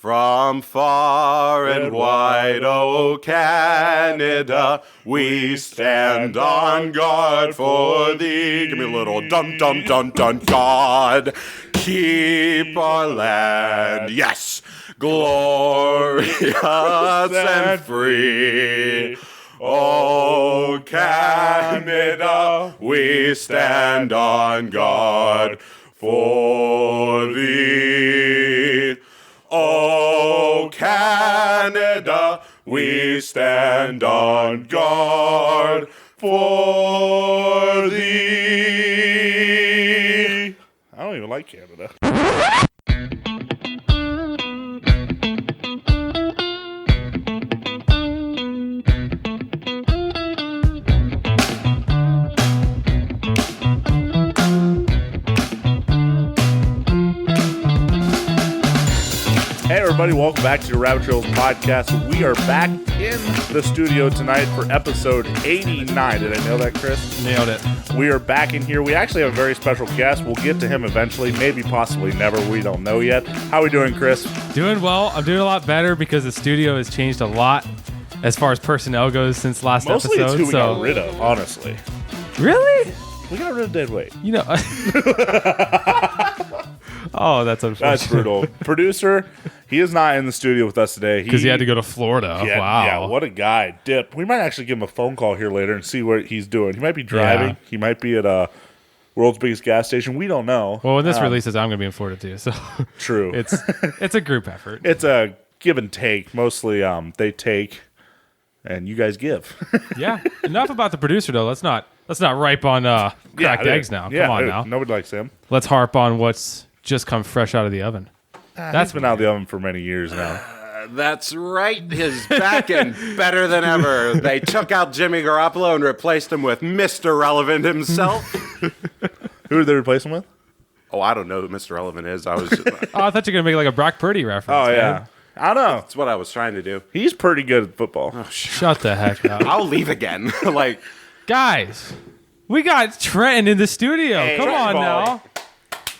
From far and wide, O Canada, we stand on guard for thee. Give me a little dun dun dun dun. God, keep our land, yes, glorious and free. O Canada, we stand on guard for thee. O Canada, we stand on guard for thee. I don't even like Canada. Hey everybody, welcome back to your Rabbit Trails podcast. We are back in the studio tonight for episode 89. Did I nail that, Chris? Nailed it. We are back in here. We actually have a very special guest. We'll get to him eventually, maybe possibly never. We don't know yet. How are we doing, Chris? Doing well. I'm doing a lot better because the studio has changed a lot as far as personnel goes since last Mostly episode. it's who we got rid of, honestly. Really? We got rid of dead weight. You know. Oh, that's unfortunate. That's brutal. Producer, he is not in the studio with us today. Because he had to go to Florida. Yeah, Wow. Yeah, what a guy. Dip. We might actually give him a phone call here later and see what he's doing. He might be driving. Yeah. He might be at a world's biggest gas station. We don't know. Well, when this releases, I'm going to be in Florida too. So True. it's a group effort. It's a give and take. Mostly they take and you guys give. Yeah. Enough about the producer though. Let's not ripe on cracked eggs now. Yeah, Come on now. Nobody likes him. Let's harp on what's just come fresh out of the oven. That's been out of the oven for many years now. That's right. His back end better than ever. They took out Jimmy Garoppolo and replaced him with Mr. Relevant himself. Who did they replace him with? Oh, I don't know who Mr. Relevant is. I was. Oh, I thought you were going to make like a Brock Purdy reference. Oh, man. yeah. I don't know. That's what I was trying to do. He's pretty good at football. Shut the heck up. I'll leave again. Like, Guys, we got Trenton in the studio. Hey, Come on Trenton Falb. now.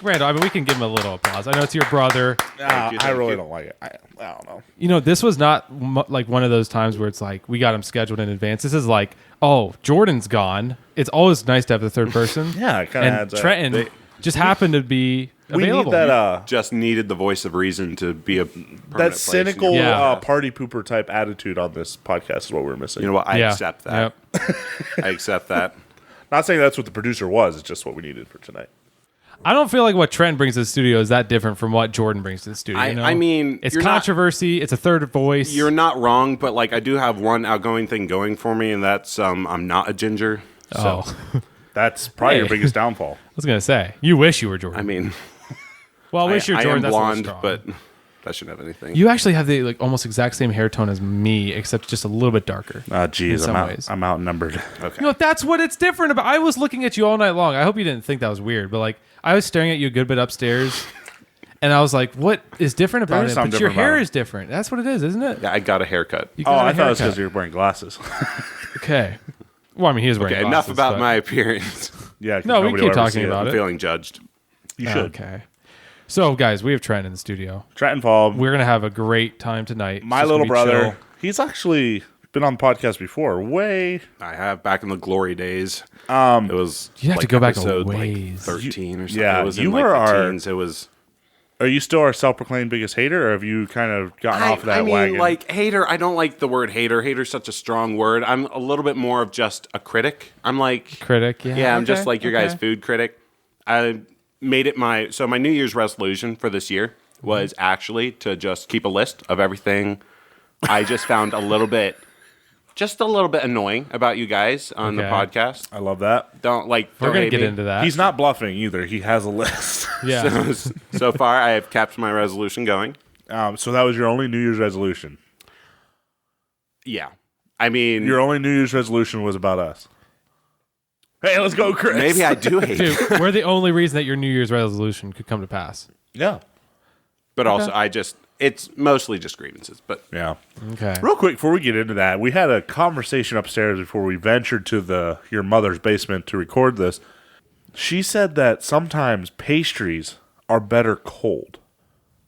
Randall, I mean, we can give him a little applause. I know it's your brother. Thank I really you. don't like it. I don't know. You know, this was not like one of those times where it's like we got him scheduled in advance. This is like, oh, Jordan's gone. It's always nice to have the third person. Yeah, it kind of And adds up. Trenton just happened to be We available. need that Just needed the voice of reason to be a permanent that place. cynical Yeah. party pooper type attitude on this podcast is what we're missing. You know what? I Yeah. accept that. Yep. I accept that. Not saying that's what the producer was. It's just what we needed for tonight. I don't feel like what Trent brings to the studio is that different from what Jordan brings to the studio. you know? I mean, it's you're not- controversy. It's a third voice. You're not wrong, but like I do have one outgoing thing going for me, and that's I'm not a ginger. So Oh, That's probably your Hey. biggest downfall. I was gonna say you wish you were Jordan. I mean, well, I wish you were I Jordan. am That's a little blonde, strong. but that shouldn't have anything. You actually have the like almost exact same hair tone as me, except just a little bit darker. Oh, In geez, some I'm ways. outnumbered. Okay. You know, that's what it's different about. I was looking at you all night long. I hope you didn't think that was weird, but like I was staring at you a good bit upstairs, and I was like, "What is different about is it?" something But your different about hair it. is different. That's what it is, isn't it? Yeah, I got a haircut. You Oh, got a I thought it was because haircut. you were wearing glasses. Okay. Well, I mean, he is wearing Okay, glasses. enough about but- my appearance. Yeah. 'cause No, we nobody keep will ever talking see about I'm it. feeling juded. You should. Okay. So, guys, we have Trent in the studio. Trenton Falb, We're gonna have a great time tonight. my It's just little gonna be brother. chill. He's actually been on the podcast before. I have back in the glory days. It was You have to like go back a episode, ways. like 13 or something. Yeah, it was you in like were the our- teens. It was. Are you still our self-proclaimed biggest hater, or have you kind of gotten off of that I mean, wagon? like hater. I don't like the word hater. Hater's such a strong word. I'm a little bit more of just a critic. I'm like Critic, yeah. Yeah, I'm just okay, like your guys' okay. food critic. I made it my New Year's resolution for this year was actually to just keep a list of everything I just found a little bit annoying about you guys on the Okay. podcast. I love that. Don't like. We're don't gonna hate get me. into that. He's not bluffing either. He has a list. yeah. So far, I have kept my resolution going. So that was your only New Year's resolution. Yeah, I mean, Your only New Year's resolution was about us. Hey, let's go, Chris. maybe I do hate you, Dude, we're the only reason that your New Year's resolution could come to pass. Yeah. but also it's mostly just grievances. But Yeah. Okay. Real quick, before we get into that, we had a conversation upstairs before we ventured to your mother's basement to record this. She said that sometimes pastries are better cold.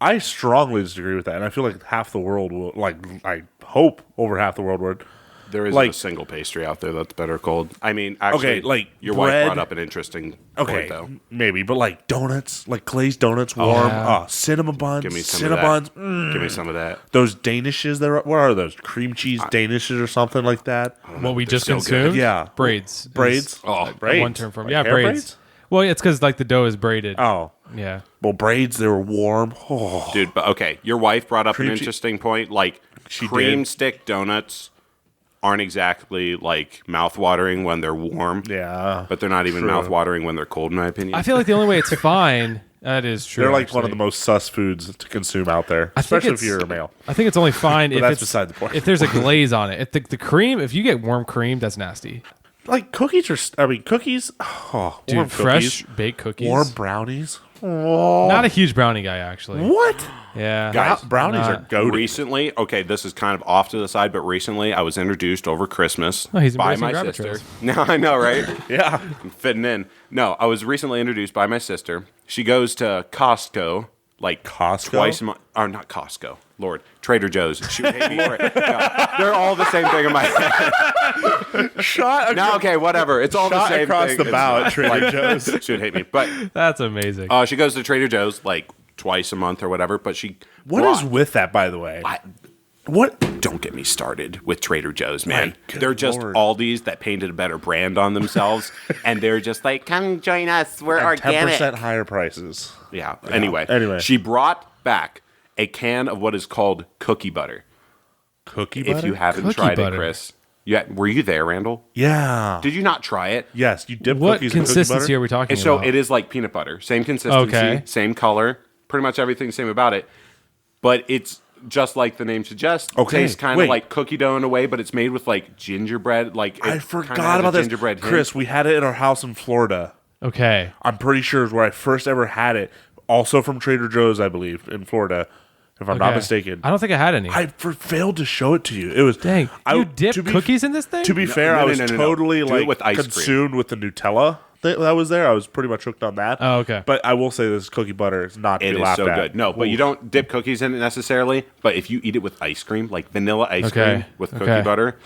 I strongly disagree with that, and I feel like half the world will, like, I hope over half the world would. There isn't a single pastry out there that's better cold. I mean, actually, Okay, like your bread- wife brought up an interesting point, though. maybe, but like donuts, like glazed donuts, warm, yeah. cinnamon buns, Give me some Cinnabons. of that. Give me some of that. Those Danishes, what are those? Cream cheese Danishes or something like that? What we just so consumed? good. Yeah. Braids. Braids? Braids. One term for them. Like Yeah, hair braids. Well, it's because like the dough is braided. Oh. Yeah. Well, braids, they were warm. Oh. Dude, but okay, your wife brought up an Cream cheese- interesting point. Like, She cream did. stick donuts aren't exactly like mouth-watering when they're warm. Yeah. But they're not even True. mouth-watering when they're cold, in my opinion. I feel like the only way it's fine. That is true. They're like one actually. of the most sus foods to consume out there, I think especially if it's- you're a male. I think it's only fine if that's it's beside the point. If there's a glaze on it. If the cream, if you get warm cream, that's nasty. Like cookies cookies. Oh, Dude, warm fresh cookies, baked cookies. warm brownies. Not a huge brownie guy, actually. What? Yeah. Guys, Brownies are goated. Recently, okay, this is kind of off to the side, but recently I was introduced over Christmas Oh, he's by embracing my rabbit sister. trails. No, I know, right? Yeah. I'm fitting in. No, I was recently introduced by my sister. She goes to Costco like Costco? twice a month. Or not Costco. Lord. Trader Joe's. She would hate me for it. No, they're all the same thing in my head. Shot No, okay, whatever. It's all the shot same across thing. the It's bow not- at Trader Joe's. She would hate me. But That's amazing. she goes to Trader Joe's like twice a month or whatever. But she What is with that, by the way? What? Don't get me started with Trader Joe's, man. My good They're just Lord. Aldi's that painted a better brand on themselves, and they're just like, "Come join us. We're And organic." 10% higher prices. Yeah. Anyway, Anyway. she brought back a can of what is called cookie butter. Cookie butter? If you haven't Cookie tried butter. it, Chris, were you there, Randall? Yeah. Did you not try it? Yes, you dip What cookies in cookie consistency butter? are we talking And so about? it is like peanut butter, same consistency, Okay. same color, pretty much everything same about it, but it's just like the name suggests. Okay, Tastes kind wait. of like cookie dough in a way, but it's made with like gingerbread. Like I it kinda forgot has a about this. gingerbread hint. Chris, we had it in our house in Florida. Okay. I'm pretty sure is where I first ever had it. Also from Trader Joe's, I believe, in Florida, if I'm not Okay. mistaken. I don't think I had any. I failed to show it to you. It was Dang. You dip to be- cookies in this thing? To be fair, no, I no, was no, no. totally Do it like with ice cream. consumed with the Nutella that was there. I was pretty much hooked on that. Oh, okay. But I will say this cookie butter is not to It be is laughed so at. good. No, but you don't dip cookies in it necessarily. But if you eat it with ice cream, like vanilla ice Okay. cream with cookie Okay. butter,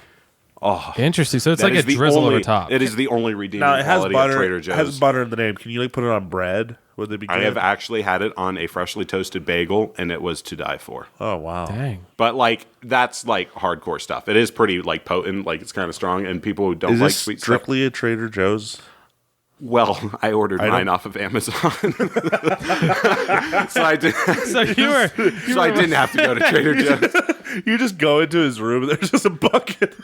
Interesting. So it's that like a is the drizzle only, over top. It is the only redeeming Now it has quality butter. of Trader It has Joe's. butter in the name. Can you like put it on bread? Would it be good? I have actually had it on a freshly toasted bagel, and it was to die for. Oh wow. Dang. But like that's like hardcore stuff. It is pretty like potent, like it's kind of strong, and people who don't Is like this sweet stuff. strictly a Trader Joe's? Well, I ordered I mine don't- off of Amazon, so I did. So you were. So I didn't have to go to Trader Joe's. You just go into his room and there's just a bucket.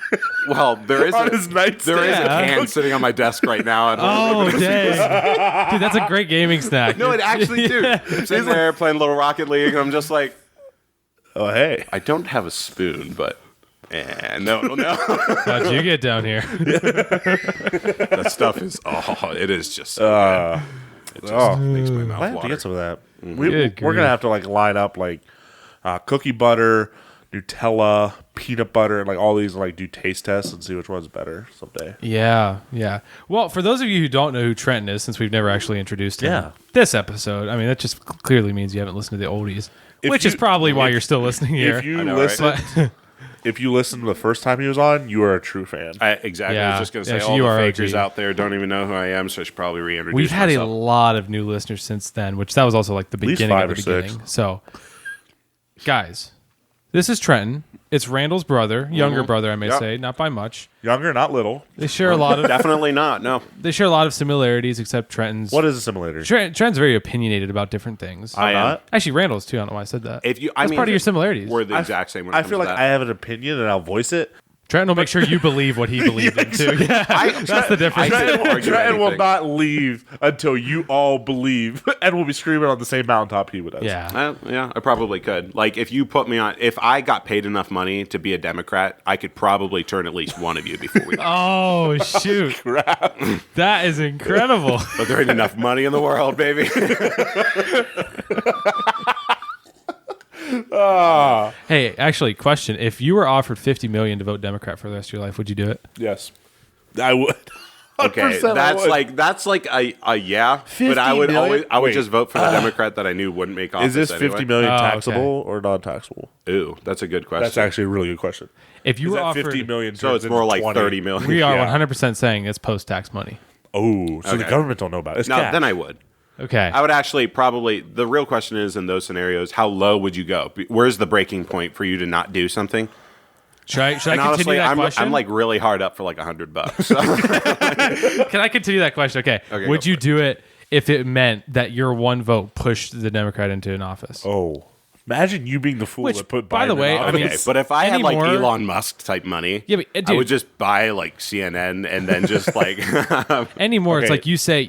Well, there is On a, his nightstand. there is a Yeah. can sitting on my desk right now. At home. Oh, dang. Dude, that's a great gaming snack. No, it actually, dude. I'm sitting there playing a little Rocket League, and I'm just like, Oh hey. I don't have a spoon, but no. How'd you get down here? That stuff is it is just so good. It just makes my mouth I have to water. get some of that. Good We're grief. gonna have to like line up like cookie butter, Nutella, peanut butter, and like all these like do taste tests and see which one's better someday. Yeah, yeah. Well, for those of you who don't know who Trenton is, since we've never actually introduced him, Yeah. this episode, I mean, that just clearly means you haven't listened to the oldies, If which is you- probably why you're still listening here. If you I know, right? listen, if you listened the first time he was on, you are a true fan. Exactly. I Yeah. was just going to Yeah, say so all you the are fakers OG. out there don't even know who I am, so I should probably reintroduce We've had myself. a lot of new listeners since then, which that was also like the least beginning 5 of the or 6. beginning. So, guys, this is Trenton. It's Randall's brother, younger brother, I may Yep. say, not by much. Younger, not little. They share a lot of Definitely not. No. similarities, except Trenton's. What is a similarity? Trenton's very opinionated about different things. I am. not. Actually, Randall's too. I don't know why I said that. If you, That's part of your similarities. We're the exact same. When it I comes feel to like that. I have an opinion and I'll voice it. Trenton will make sure you believe what he believed in too. Yeah, that's the difference. I didn't argue Trenton will anything. not leave until you all believe, and will be screaming on the same mountaintop he would. Yeah. Yeah, I probably could. Like, if you put me on, if I got paid enough money to be a Democrat, I could probably turn at least one of you before we. Oh shoot! That is incredible. But there ain't enough money in the world, baby. Hey, actually, question: if you were offered $50 million to vote Democrat for the rest of your life, would you do it? Yes, I would. Okay, 100% that's like a yeah, 50 but I would million? Wait. just vote for the Democrat that I knew wouldn't make office. Is this anyway. 50 million Oh, taxable okay. or non-taxable? Ooh, that's a good question. That's actually a really good question. If you Is were that offered, 50 million? so. turns It's more into like 20? 30 million. we are Yeah. 100% saying it's post-tax money. Oh, so the Okay. government don't know about it. It's No, cash. then I would. Okay. I would actually probably. The real question is in those scenarios, how low would you go? Where's the breaking point for you to not do something? Should I And continue honestly, that question? I'm like really hard up for like $100. So. Can I continue that question? Okay. Okay, Would go you for it. do it if it meant that your one vote pushed the Democrat into an office? Oh, imagine you being the fool Which, that put Biden by the way, in I mean, office. Okay, but if I had like anymore- Elon Musk type money, Yeah, but, I dude- would just buy like CNN and then just like Anymore, it's Okay. like you say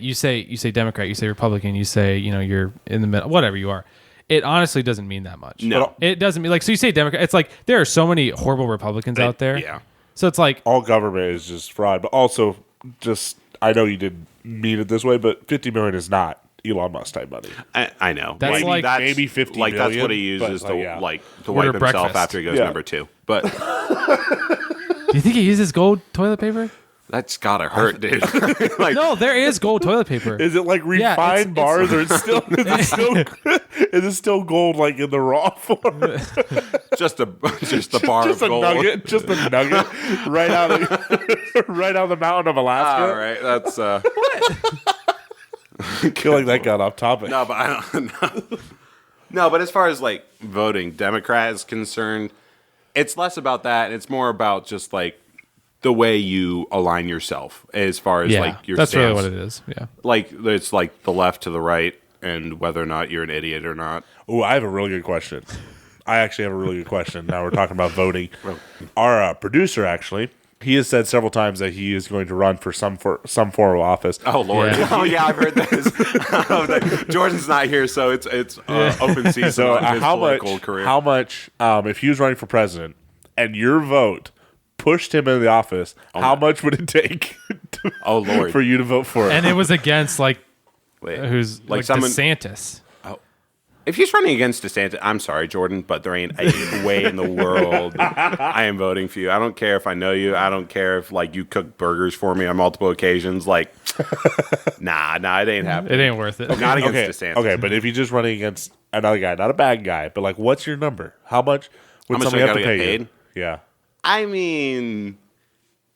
Democrat, you say Republican, you say you're in the middle, whatever you are. It honestly doesn't mean that much. No. It doesn't mean so you say Democrat. It's like there are so many horrible Republicans out there. Yeah. So it's like all government is just fraud, but also just I know you didn't mean it this way, but 50 million is not Elon Musk type money. I know. That's like- maybe 50 Like that's what he million, uses but, to yeah. to Order wipe himself breakfast. after he goes Yeah. number 2. But do you think he uses gold toilet paper? that's gotta hurt, dude. Like, No, there is gold toilet paper. Is it like Yeah, refined it's- bars, or it's still is it still gold like in the raw form? just a bar just of a gold. nugget, just a nugget right out of right out of the mountain of Alaska. All right, that's I feel like that got off topic. no, but I don't know. No, but as far as like voting Democrat is concerned, it's less about that. It's more about just like the way you align yourself as far as yeah, like your that's stance. really what it is. Yeah. Like it's like the left to the right and whether or not you're an idiot or not. Oh, I have a really good question. I actually have a really good question. Now we're talking about voting. Our producer actually, he has said several times that he is going to run for some form of office. Oh Lord! Yeah. Oh yeah, I've heard this. Jordan's not here, so it's open season So on his how much? political career. How much? If he was running for president and your vote pushed him into the office, how much would it take Oh Lord! for you to vote for it? And it was against Wait, who's like someone? DeSantis. If he's running against DeSantis, I'm sorry, Jordan, but there ain't a way in the world I am voting for you. I don't care if I know you. I don't care if like you cook burgers for me on multiple occasions. Like, nah, it ain't happening. It ain't worth it. Not against okay, DeSantis. okay, but if he's just running against another guy, not a bad guy, but like, what's your number? How much would How much somebody I have to gotta pay get you? Yeah, I mean,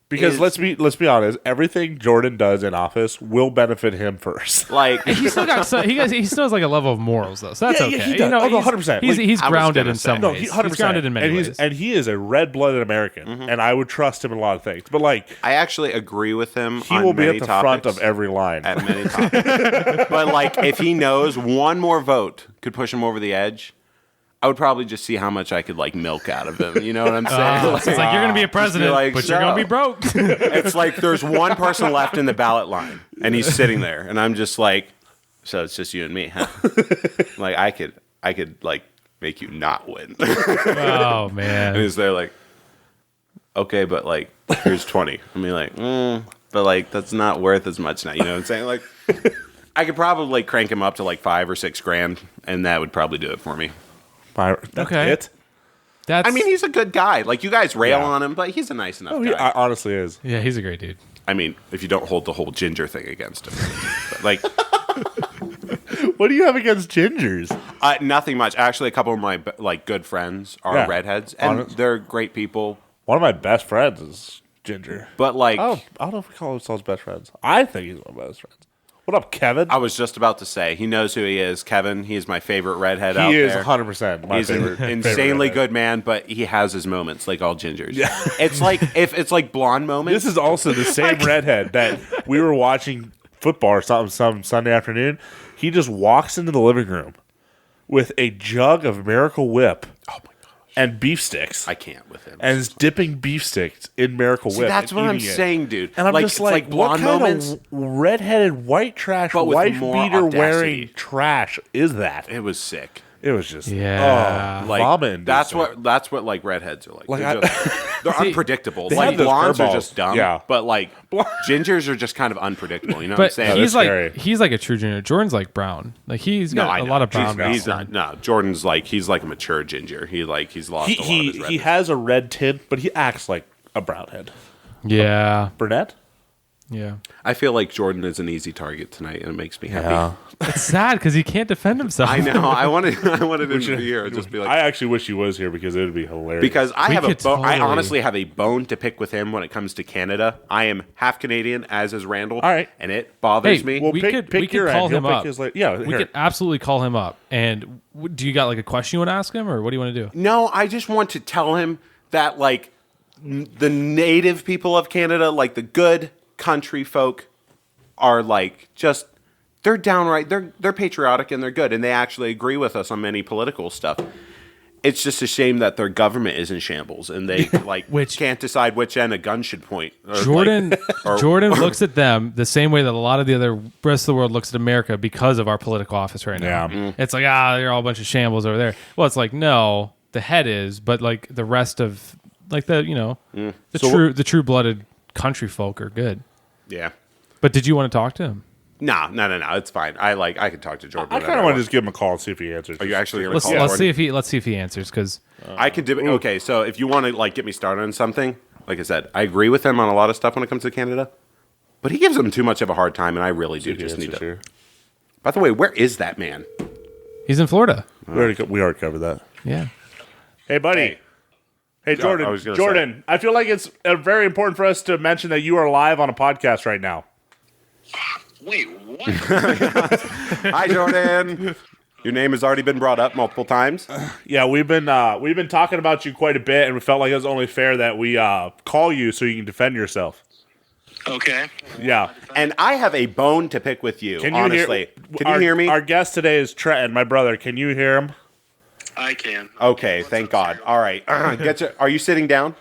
because let's be honest, everything Jordan does in office will benefit him first. like, He still got he still has like a level of morals though, so that's Yeah, okay. yeah, he does. Oh, no, 100%. He's, Like, he's I was grounded gonna in say. some No, ways. he 100%. He's grounded in many and ways. and he is a red-blooded American, and I would trust him in a lot of things. But like, I actually agree with him. he on will be many at the topics, front of every line. at many topics. But like, if he knows one more vote could push him over the edge, I would probably just see how much I could like milk out of him. You know what I'm saying? So it's like you're gonna be a president, like, but you're gonna be so. broke. It's like there's one person left in the ballot line, and he's sitting there, and I'm just like, so it's just you and me, huh? Like I could like make you not win. Oh And man. he's there like, okay, but like here's 20. I mean like, but like that's not worth as much now. You know what I'm saying? Like, I could probably crank him up to like $5 or $6 grand, and that would probably do it for me. That's Okay. it. That's I mean, he's a good guy. Like you guys rail Yeah. on him, but he's a nice enough Oh, guy. he honestly is. yeah, he's a great dude. I mean, if you don't hold the whole ginger thing against him, but, like. What do you have against gingers? Nothing much. Actually, a couple of my like good friends are Yeah. redheads, and Honest. they're great people. One of my best friends is ginger. But like, I don't know if we call ourselves best friends. I think he's one of my best friends. What up, Kevin? I was just about to say, he knows who he is. Kevin, he is my favorite redhead out He is there. 100% my He's favorite. an favorite insanely redhead. good man, but he has his moments, like all gingers. Yeah. It's like if it's like blonde moments. This is also the same redhead that we were watching football or something some Sunday afternoon. He just walks into the living room with a jug of Miracle Whip oh my gosh, and beef sticks. I can't with him. and is dipping beef sticks in Miracle See, Whip. that's and what I'm eating it. saying, dude. And I'm like, just it's like, what blonde kind moments. of redheaded white trash, But with wife more beater audacity. wearing trash is that? It was sick. It was just Yeah. Like vomit. that's what like redheads are like. Like, They're unpredictable. they Like have those blondes are curveballs. just dumb. Yeah. But like gingers are just kind of unpredictable. You know what I'm But saying? he's that's like scary. he's like a true ginger. Jordan's like brown. Like he's got I a know. lot of brown. He's background. no. Jordan's like he's like a mature ginger. He's lost a lot of his he redness. has a red tint, but he acts like a brown head. Yeah. Brunette? Yeah. I feel like Jordan is an easy target tonight, and it makes me happy. Yeah. It's sad because he can't defend himself. I know. I wanted him to be here and just be like, I actually wish he was here because it would be hilarious. because I We have a could bone. I totally- honestly have a bone to pick with him when it comes to Canada. I am half Canadian, as is Randall. All right. And it bothers Hey, me. well, we pick, could- pick we could your call end. He'll him pick up. his yeah, We here. could absolutely call him up. And do you got like a question you want to ask him, or what do you want to do? No, I just want to tell him that, like, the native people of Canada, like the good country folk, are like just they're downright they're patriotic and they're good and they actually agree with us on many political stuff. It's just a shame that their government is in shambles and they like can't decide which end a gun should point. Or, Jordan or- Jordan looks at them the same way that a lot of the other rest of the world looks at America because of our political office right now. Yeah. It's like, they're all a bunch of shambles over there. Well, it's like, no, the head is, but like the rest of like the true blooded country folk are good. Yeah. But did you want to talk to him? No, it's fine. I can talk to Jordan. I kind of want to just give him a call and see if he answers. Are you actually going to Let's call let's Jordan? see if he answers because I could do it. Okay, so if you want to like get me started on something, like I said, I agree with him on a lot of stuff when it comes to Canada, but he gives them too much of a hard time, and I really do just need to. Here. By the way, where is that man? he's in Florida. We already covered that. Yeah. Hey, buddy. Hey, Jordan. I was gonna Jordan, I feel like it's very important for us to mention that you are live on a podcast right now. Wait, what? Hi, Jordan. Your name has already been brought up multiple times. Yeah, we've been talking about you quite a bit, and we felt like it was only fair that we call you so you can defend yourself. Okay. Yeah. And I have a bone to pick with you, Can you honestly. Can our, you hear me? Our guest today is Trenton, my brother. Can you hear him? I can. Okay, thank God. All right. Are you sitting down?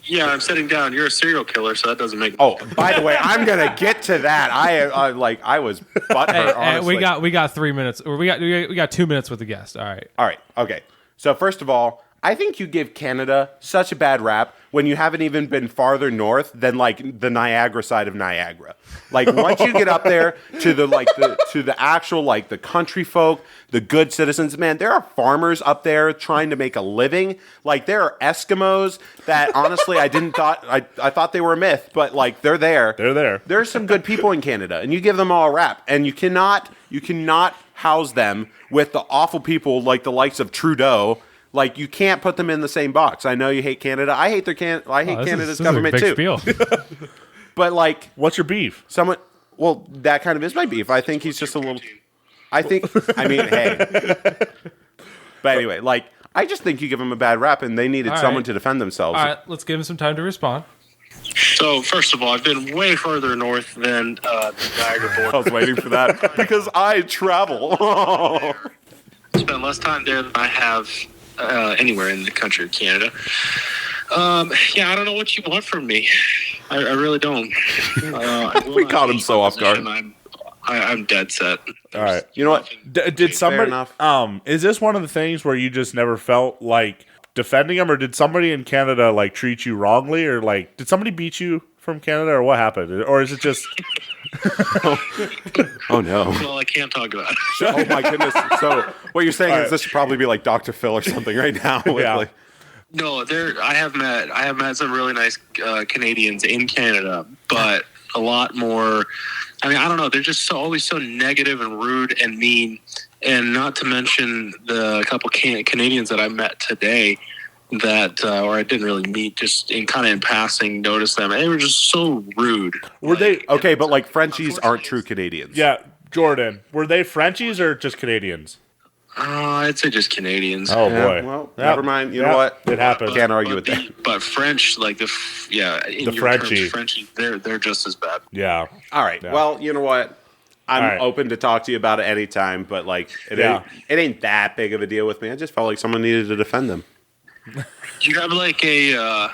Yeah, I'm sitting down. You're a serial killer, so that doesn't make. Oh, by the way, I'm gonna get to that. I was butthurt, honestly. we got 3 minutes, or we got 2 minutes with the guest. All right. All right. Okay. So first of all, I think you give Canada such a bad rap when you haven't even been farther north than like the Niagara side of Niagara. Like once you get up there to the actual like the country folk, the good citizens, man, there are farmers up there trying to make a living. Like there are Eskimos that honestly I thought they were a myth, but like they're there. They're there. There's some good people in Canada, and you give them all a rap, and you cannot house them with the awful people like the likes of Trudeau. Like you can't put them in the same box. I know you hate Canada. I hate Canada's government this is a too. big spiel. But like What's your beef? that kind of is my beef. I think he's just a little. I mean, hey. But anyway, like I just think you give them a bad rap, and they needed All right. someone to defend themselves. All right, let's give him some time to respond. So, first of all, I've been way further north than the Niagara I border. was waiting for that because I travel. Spent less time there than I have anywhere in the country of Canada. Yeah, I don't know what you want from me. I really don't. We caught him so off guard. I'm dead set. All right. You know what? Did somebody? enough. Is this one of the things where you just never felt like defending him, or did somebody in Canada like treat you wrongly, or like did somebody beat you from Canada, or what happened, or is it just? Oh no. Well, I can't talk about it. Oh my goodness. So what you're saying All is right. this should probably be like Dr. Phil or something right now. With Yeah. like, No, I have met some really nice Canadians in Canada, but a lot more. I mean, I don't know. They're just always so negative and rude and mean, and not to mention the couple Canadians that I met today that, or I didn't really meet, just in passing, noticed them. They were just so rude. Were they okay, but like Frenchies aren't true Canadians. Yeah, Jordan. Were they Frenchies or just Canadians? I'd say just Canadians. Oh Yeah, boy. well, Yep. never mind. You know Yep. what? It happened. Can't argue with that. But French, like in The your Frenchie. terms, Frenchie, they're just as bad. Yeah. All right. Yeah. Well, you know what? I'm All right. open to talk to you about it anytime, but like it ain't that big of a deal with me. I just felt like someone needed to defend them. Do you have like a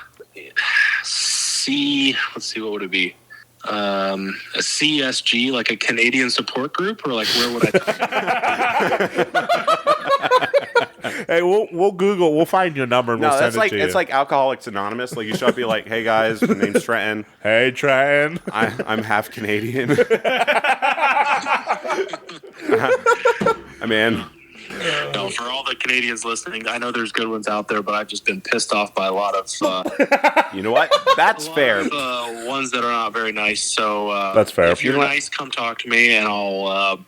C? Let's see, what would it be? A CSG, like a Canadian support group, or like where would I? Hey, we'll Google. We'll find your number and No, we'll send that's it like to you. it's like Alcoholics Anonymous. Like you should be like, "Hey guys, my name's Trenton. Hey, Trenton. I'm half Canadian." I mean, No, for all the Canadians listening, I know there's good ones out there, but I've just been pissed off by a lot of You know what? That's fair. ones that are not very nice. So That's fair. If you're nice, come talk to me, and I'll.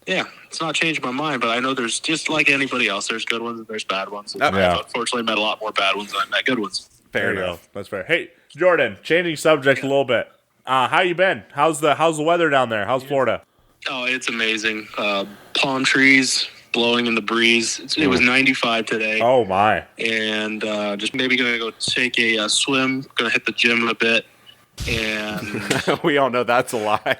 It's not changed my mind, but I know there's just like anybody else. There's good ones and there's bad ones. Yeah. I've unfortunately met a lot more bad ones than I met good ones. Fair There you enough. go. That's fair. Hey, Jordan, changing subject a little bit. How you been? How's the weather down there? How's Florida? Oh, it's amazing. Palm trees blowing in the breeze. It was 95 today. Oh my. And just maybe going to go take a swim. Going to hit the gym a bit. And We all know that's a lie.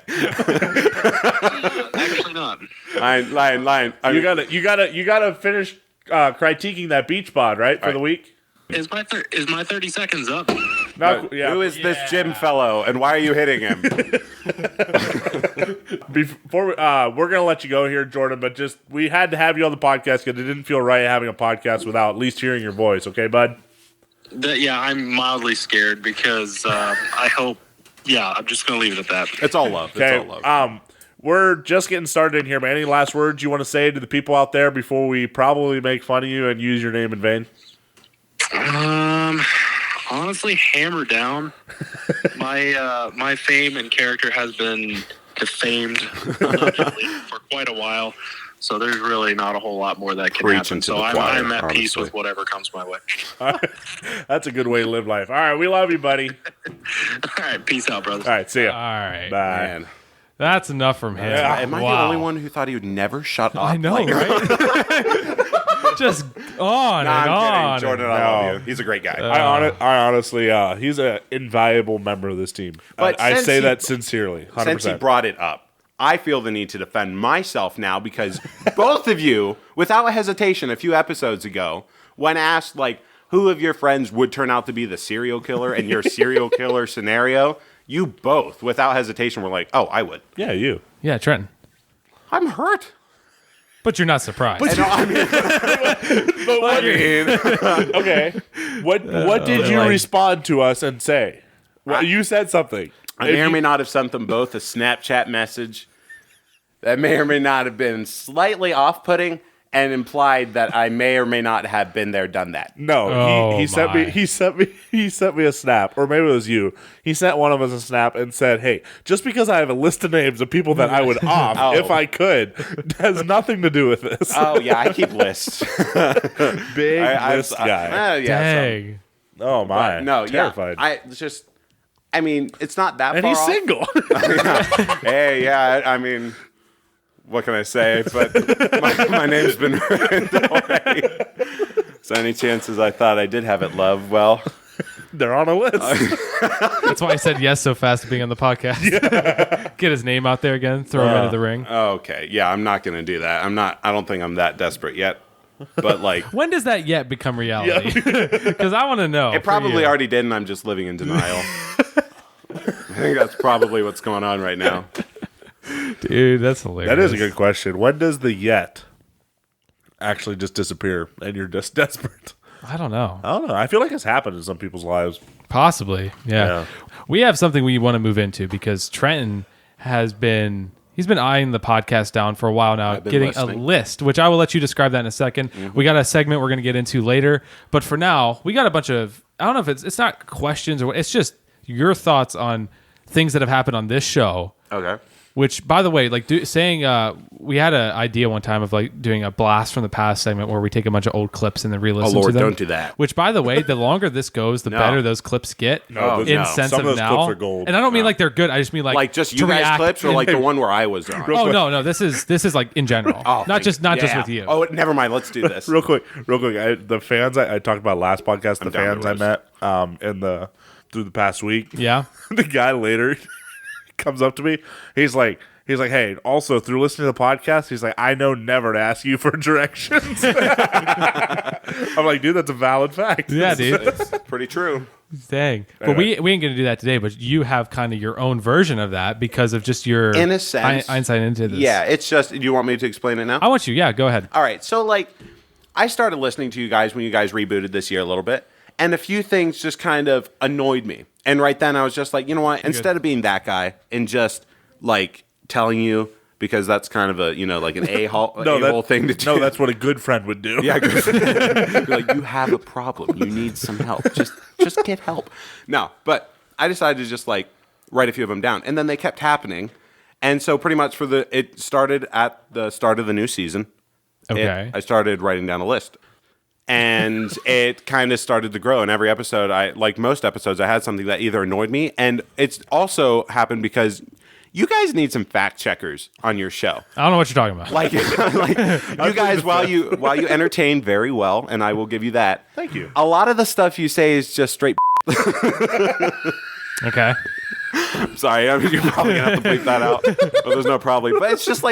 actually not. Lying. You gotta finish critiquing that beach bod, right? For the week? Is my 30 seconds up? No, yeah. Who is this gym fellow, and why are you hitting him? Before we're gonna let you go here, Jordan, but just we had to have you on the podcast because it didn't feel right having a podcast without at least hearing your voice. Okay, bud? I'm mildly scared because I hope. Yeah, I'm just going to leave it at that. It's all love. Okay. It's all love. We're just getting started in here, but any last words you want to say to the people out there before we probably make fun of you and use your name in vain? Honestly, hammer down. My fame and character has been defamed allegedly for quite a while, so there's really not a whole lot more that can Preaching happen. to So the I'm choir, at peace honestly. with whatever comes my way. That's a good way to live life. All right, we love you, buddy. All right, peace out, brothers. All right, see ya. All right. Bye. Man. That's enough from him. Am I the Wow. only one who thought he would never shut up? I know, Like, right? Just on Nah, and I'm on. kidding. Jordan, and- I No. love you. He's a great guy. I honestly, he's an invaluable member of this team. But I since say he- that sincerely, 100%. Since he brought it up, I feel the need to defend myself now because both of you, without hesitation, a few episodes ago, when asked, like, who of your friends would turn out to be the serial killer in your serial killer scenario, you both, without hesitation, were like, oh, I would. Yeah, you. Yeah, Trenton. I'm hurt. But you're not surprised. No, I mean, Okay. What did you like- respond to us and say? Well, you said something. I may or may not have sent them both a Snapchat message that may or may not have been slightly off-putting and implied that I may or may not have been there, done that. No, Oh, he sent my. me a snap, or maybe it was you. He sent one of us a snap and said, "Hey, just because I have a list of names of people that I would off Oh. if I could, has nothing to do with this." Oh, yeah, I keep lists. Big I- list guy. Yeah, Dang. Oh my, no, terrified. yeah. I mean, it's not that and far he's off. single. Hey, yeah, I mean, what can I say? But my name's been written already. So any chances I thought I did have it, love? Well, They're on a list. That's why I said yes so fast to being on the podcast. Get his name out there again. Throw him into the ring. okay, yeah, I'm not gonna do that. I don't think I'm that desperate yet. But like, When does that yet become reality? Because I want to know. it probably already did, and I'm just living in denial. I think that's probably what's going on right now. Dude, that's hilarious. That is a good question. When does the yet actually just disappear and you're just desperate? I don't know. I don't know. I feel like it's happened in some people's lives. Possibly. Yeah. Yeah. We have something we want to move into because Trenton he's been eyeing the podcast down for a while now, I've been getting listening. a list, which I will let you describe that in a second. We got a segment we're going to get into later, but for now, we got a bunch of, I don't know if it's not questions or what, it's just your thoughts on things that have happened on this show. Okay. Which, by the way, like we had an idea one time of like doing a blast from the past segment where we take a bunch of old clips and then re-listen Oh, Lord, to them. don't do that. Which, by the way, the longer this goes, the No. better those clips get. No, in no. sense Some of of those now. clips are gold. And I don't mean like they're good. I just mean Like just to you guys react clips or in- like the one where I was on? Oh no, this is like in general. Oh, not just yeah. with you. Oh, never mind. Let's do this. Real quick. The fans I talked about last podcast, the down fans to I lose. met through the past week. Yeah. The guy later comes up to me. He's like, hey, also through listening to the podcast, he's like, I know never to ask you for directions. I'm like, dude, that's a valid fact. Yeah, dude. It's pretty true. Dang. But we ain't gonna do that today. But you have kind of your own version of that because of just your In a sense. insight into this. Yeah, it's just. Do you want me to explain it now? I want you. Yeah, go ahead. All right. So, like, I started listening to you guys when you guys rebooted this year a little bit, and a few things just kind of annoyed me. And right then, I was just like, you know what? Instead of being that guy and just like telling you because that's kind of a, like an a-hole thing to do. No, that's what a good friend would do. Yeah, like, you have a problem. You need some help. Just get help. No, but I decided to just like write a few of them down, and then they kept happening, and so pretty much it started at the start of the new season. Okay. I started writing down a list, and it kind of started to grow. And every episode, like most episodes, I had something that either annoyed me, and it's also happened because you guys need some fact checkers on your show. I don't know what you're talking about. Like you guys, while you entertain very well, and I will give you that. Thank you. A lot of the stuff you say is just straight. Okay. Sorry, I mean, you're probably gonna have to bleep that out. But there's no probably. But it's just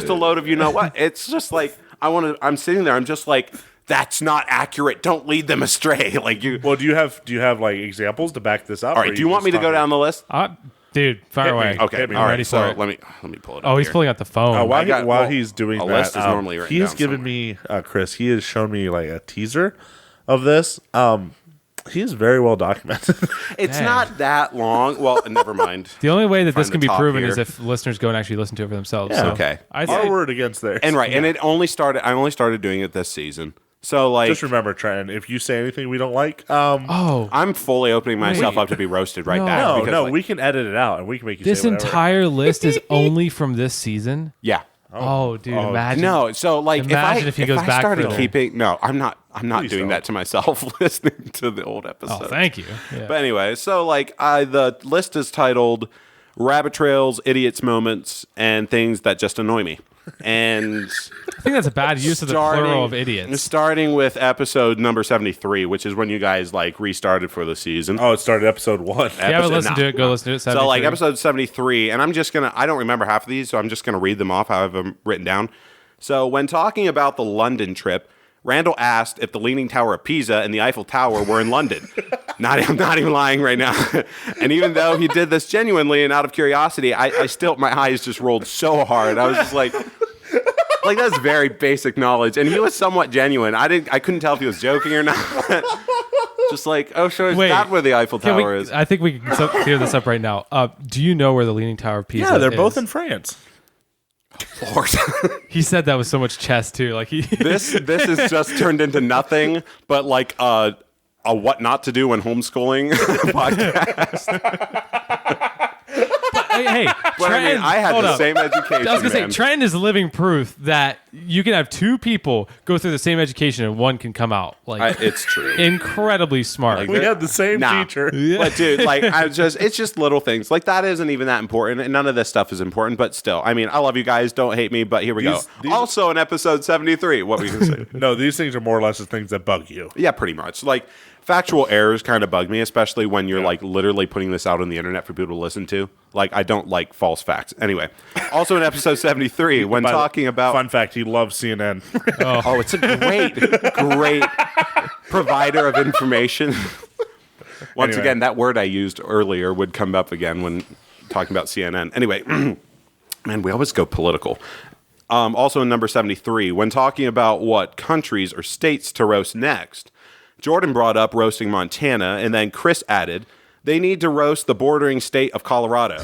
a load of what. It's just like I'm sitting there. I'm just like, that's not accurate. Don't lead them astray. Like you. Well, do you have like examples to back this up? All right. Do you want me to go down the list? Dude, fire away. Okay. me. All I'm right. ready for So it. let me pull it up. Oh, he's here. pulling out the phone. While he's doing a that, list is normally written he has down given somewhere. me, Chris. He has shown me like a teaser of this. He is very well documented. It's Dang. not that long. Well, never mind. The only way that Find this can the be top proven here. is if listeners go and actually listen to it for themselves. Yeah. So Okay. I Our say, word against theirs. And right, and I only started doing it this season. So like, Just remember, Trenton, if you say anything we don't like, I'm fully opening myself up to be roasted right No. back. because, no, like, we can edit it out and we can make you this say whatever. entire list is only from this season. yeah. Oh, dude, imagine. No, so like Imagine if he goes I back started for the- keeping I'm not Please doing don't. that to myself listening to the old episodes. Oh, thank you. Yeah. But anyway, so like the list is titled Rabbit Trails, Idiots Moments, and Things That Just Annoy Me. And I think that's a bad use of the plural of idiots. Starting with episode number 73, which is when you guys like restarted for the season. Oh, it started episode 1. If you haven't listened to it, go listen to it. So like 73. episode 73, and I don't remember half of these, so I'm just going to read them off. I have them written down. So when talking about the London trip, Randall asked if the Leaning Tower of Pisa and the Eiffel Tower were in London. I'm not even lying right now. And even though he did this genuinely and out of curiosity, I still, my eyes just rolled so hard. I was just like that's very basic knowledge. And he was somewhat genuine. I couldn't tell if he was joking or not. Just like, oh, sure, is Wait, that where the Eiffel Tower is? I think we can clear this up right now. Do you know where the Leaning Tower of Pisa is? Yeah, they're both in France. Lord. He said that with so much chest, too. Like he. This is just turned into nothing but like a what not to do when homeschooling podcast. hey, But I mean, I had hold the up. same education. I was gonna say, man. Trenton is living proof that you can have two people go through the same education and one can come out like It's true. incredibly smart. Like, We had the same Nah. teacher. But dude, like it's just little things. Like that isn't even that important, and none of this stuff is important. But still, I mean, I love you guys. Don't hate me. But here we These- go. Also, in episode 73, what were you gonna say? No, these things are more or less the things that bug you. Yeah, pretty much. Like factual errors kind of bug me, especially when you're like literally putting this out on the internet for people to listen to. Like I don't like false facts. Anyway, also in episode 73, when By the- talking about Fun fact, he loves CNN. oh, it's a great provider of information. Once Anyway. again, that word I used earlier would come up again when talking about CNN. Anyway, man, we always go political. Also in number 73, when talking about what countries or states to roast next, Jordan brought up roasting Montana, and then Chris added, they need to roast the bordering state of Colorado.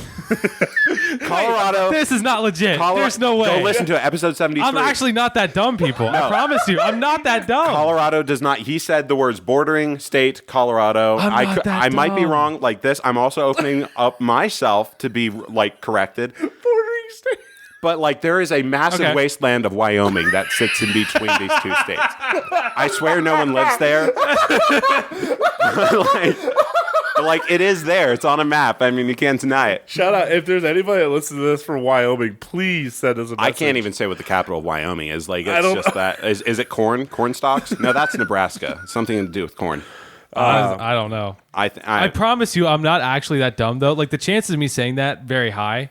Colorado. This is not legit. There's no way. Go listen to it, episode 73. I'm actually not that dumb, people. I promise you, I'm not that dumb. Colorado does not. He said the words bordering state, Colorado. I'm not that I might be dumb. wrong like this. I'm also opening up myself to be like corrected. Bordering state. But like there is a massive Okay. wasteland of Wyoming that sits in between these two states. I swear no one lives there. like it is there. It's on a map. I mean, you can't deny it. Shout out. If there's anybody that listens to this from Wyoming, please send us a I message. can't even say what the capital of Wyoming is. Like I it's don't just that. Is it corn? Corn stalks? No, that's Nebraska. Something to do with corn. I don't know. I promise you, I'm not actually that dumb though. Like the chances of me saying that very high,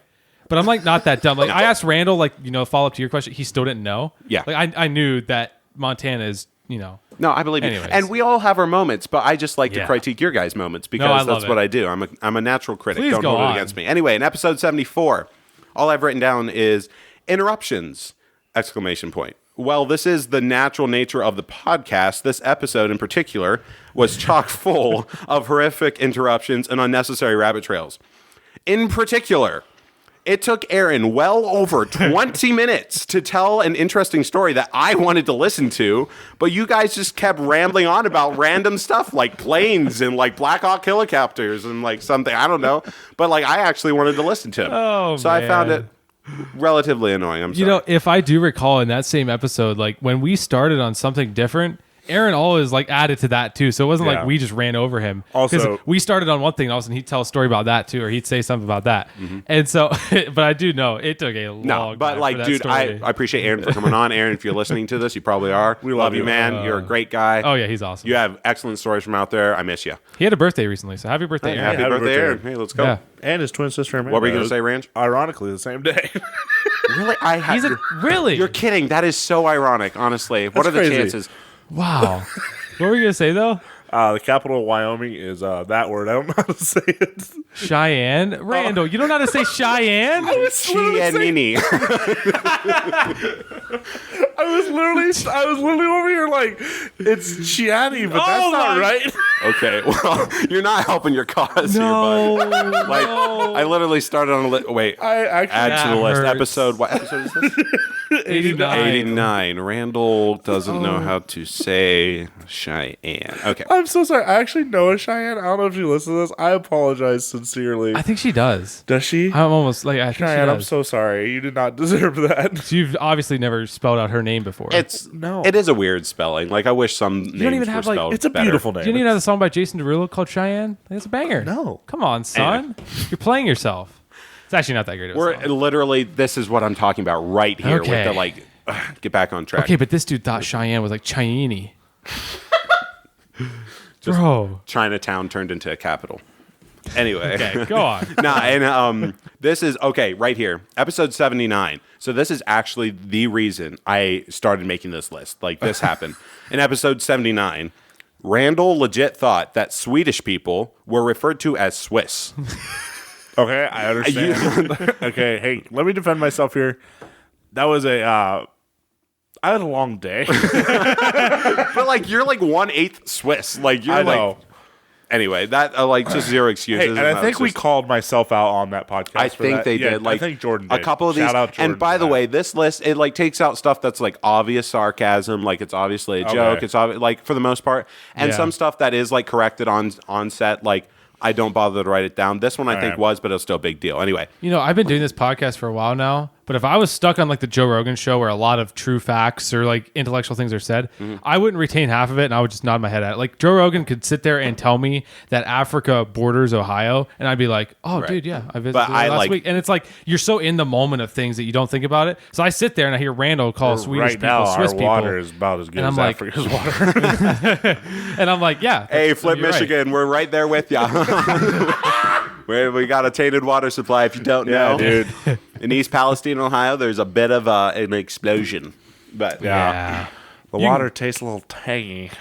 but I'm like not that dumb. Like I asked Randall, like follow up to your question, he still didn't know. Yeah. Like I knew that Montana is No, I believe you. Anyways. And we all have our moments, but I just like to Yeah. critique your guys' moments because I love that's it. what I do. I'm a natural critic. Please Don't go hold on. it against me. Anyway, in episode 74, all I've written down is interruptions! Exclamation point. Well, this is the natural nature of the podcast. This episode in particular was chock full of horrific interruptions and unnecessary rabbit trails. In particular, It took Aaron well over 20 minutes to tell an interesting story that I wanted to listen to, but you guys just kept rambling on about random stuff like planes and like Black Hawk helicopters and like something, I don't know. But like I actually wanted to listen to him. Oh, so I found it relatively annoying. I'm sorry. You know, if I do recall in that same episode, like when we started on something different, Aaron always like added to that too. So it wasn't like we just ran over him. Also- 'Cause we started on one thing and all of a sudden he'd tell a story about that too, or he'd say something about that. And so, but I do know it took a long No, but time like, for that dude, story. I appreciate Aaron for coming on. Aaron, if you're listening to this, you probably are. We love you, man. You're a great guy. Oh yeah, he's awesome. You have excellent stories from out there. I miss you. He had a birthday recently, so happy birthday, Aaron. Happy happy birthday, birthday, Aaron. Aaron. Hey, let's go. Yeah. And his twin sister Amanda. What were you gonna say, Ranch? Ironically, the same day. Really? Really? You're kidding. That is so ironic, honestly. What are the crazy. chances? Wow. What were you gonna say though? The capital of Wyoming is that word. I don't know how to say it. Cheyenne? Randall, you don't know how to say Cheyenne? Chianini. I was literally over here like it's Chiani, but that's not right. Okay, well, you're not helping your cause here, bud. Like, I literally started on a list. Wait, I actually add to the list. hurts. Episode, what episode is this? 89. 89. Randall doesn't know how to say Cheyenne. Okay. I'm so sorry. I actually know a Cheyenne. I don't know if she listens to this. I apologize sincerely. I think she does. Does she? I'm almost like I think Cheyenne, she I'm does. so sorry. You did not deserve that. So you've obviously never spelled out her name before. No. It is a weird spelling. Like, I wish some names don't even were have, like- spelled It's a better. beautiful you name. didn't even have a song by Jason Derulo called Cheyenne? I think it's a banger. No. Come on, son. You're playing yourself. It's actually not that great of a We're song. literally, this is what I'm talking about right here with Okay. the, like, get back on track. Okay, but this dude thought Cheyenne was like Cheyenne. Bro. Chinatown turned into a capital. Anyway. Okay, go on. Nah, and this is okay right here, episode 79. So this is actually the reason I started making this list. Like this happened in episode 79. Randall legit thought that Swedish people were referred to as Swiss. Okay, I understand. Okay, hey, let me defend myself here. That was I had a long day. But like you're like 1/8 Swiss. Like you're I like know. anyway. That like just zero excuses. Hey, and I think we called myself out on that podcast. I for think that. they Yeah, did. Like I think Jordan a did. couple of these. Shout out Jordan And by for the that. way, this list it like takes out stuff that's like obvious sarcasm, like it's obviously a joke. Okay. It's like for the most part, and Yeah. some stuff that is like corrected on set. Like I don't bother to write it down. This one I think right. was, but it was still a big deal. Anyway, You know, I've been doing this podcast for a while now, but if I was stuck on like the Joe Rogan show where a lot of true facts or like intellectual things are said, I wouldn't retain half of it and I would just nod my head at it. Like Joe Rogan could sit there and tell me that Africa borders Ohio, and I'd be like, oh, Right. dude, yeah, I visited But there I last like- week. And it's like you're so in the moment of things that you don't think about it. So I sit there and I hear Randall call Swedish right people now, Swiss our people. water is about as good And as I'm like- Africa's water. And I'm like, yeah. hey, that's- Flip you're right. Michigan, we're right there with you. We got a tainted water supply. If you don't know, dude. in East Palestine, Ohio, there's a bit of an explosion. But Yeah. The You- water tastes a little tangy.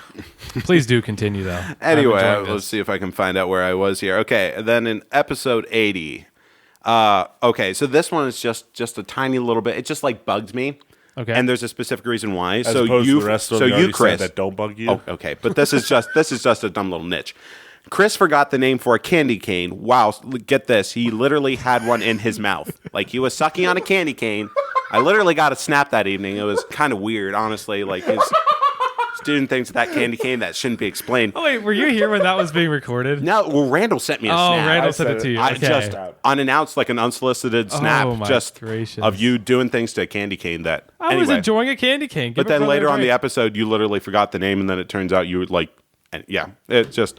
Please do continue though. Anyway, I'm enjoying let's this. see if I can find out where I was here. Okay, then in episode 80. Okay, so this one is just a tiny little bit. It just like bugs me. Okay. And there's a specific reason why. As so opposed you, to the rest of so them you, already said Chris. that don't bug you. Oh, okay, but this is just a dumb little niche. Chris forgot the name for a candy cane. Wow, get this. He literally had one in his mouth. Like he was sucking on a candy cane. I literally got a snap that evening. It was kind of weird, honestly. Like he's doing things with that candy cane that shouldn't be explained. Oh wait, were you here when that was being recorded? No, well, Randall sent me a Oh, snap. Randall I sent said it to it. you. I Okay. just unannounced, like an unsolicited snap, Oh, my just gracious. of you doing things to a candy cane. That I was anyway. enjoying a candy cane. Give But a then brother later a on the break. episode, you literally forgot the name, and then it turns out you were like, and yeah, it's just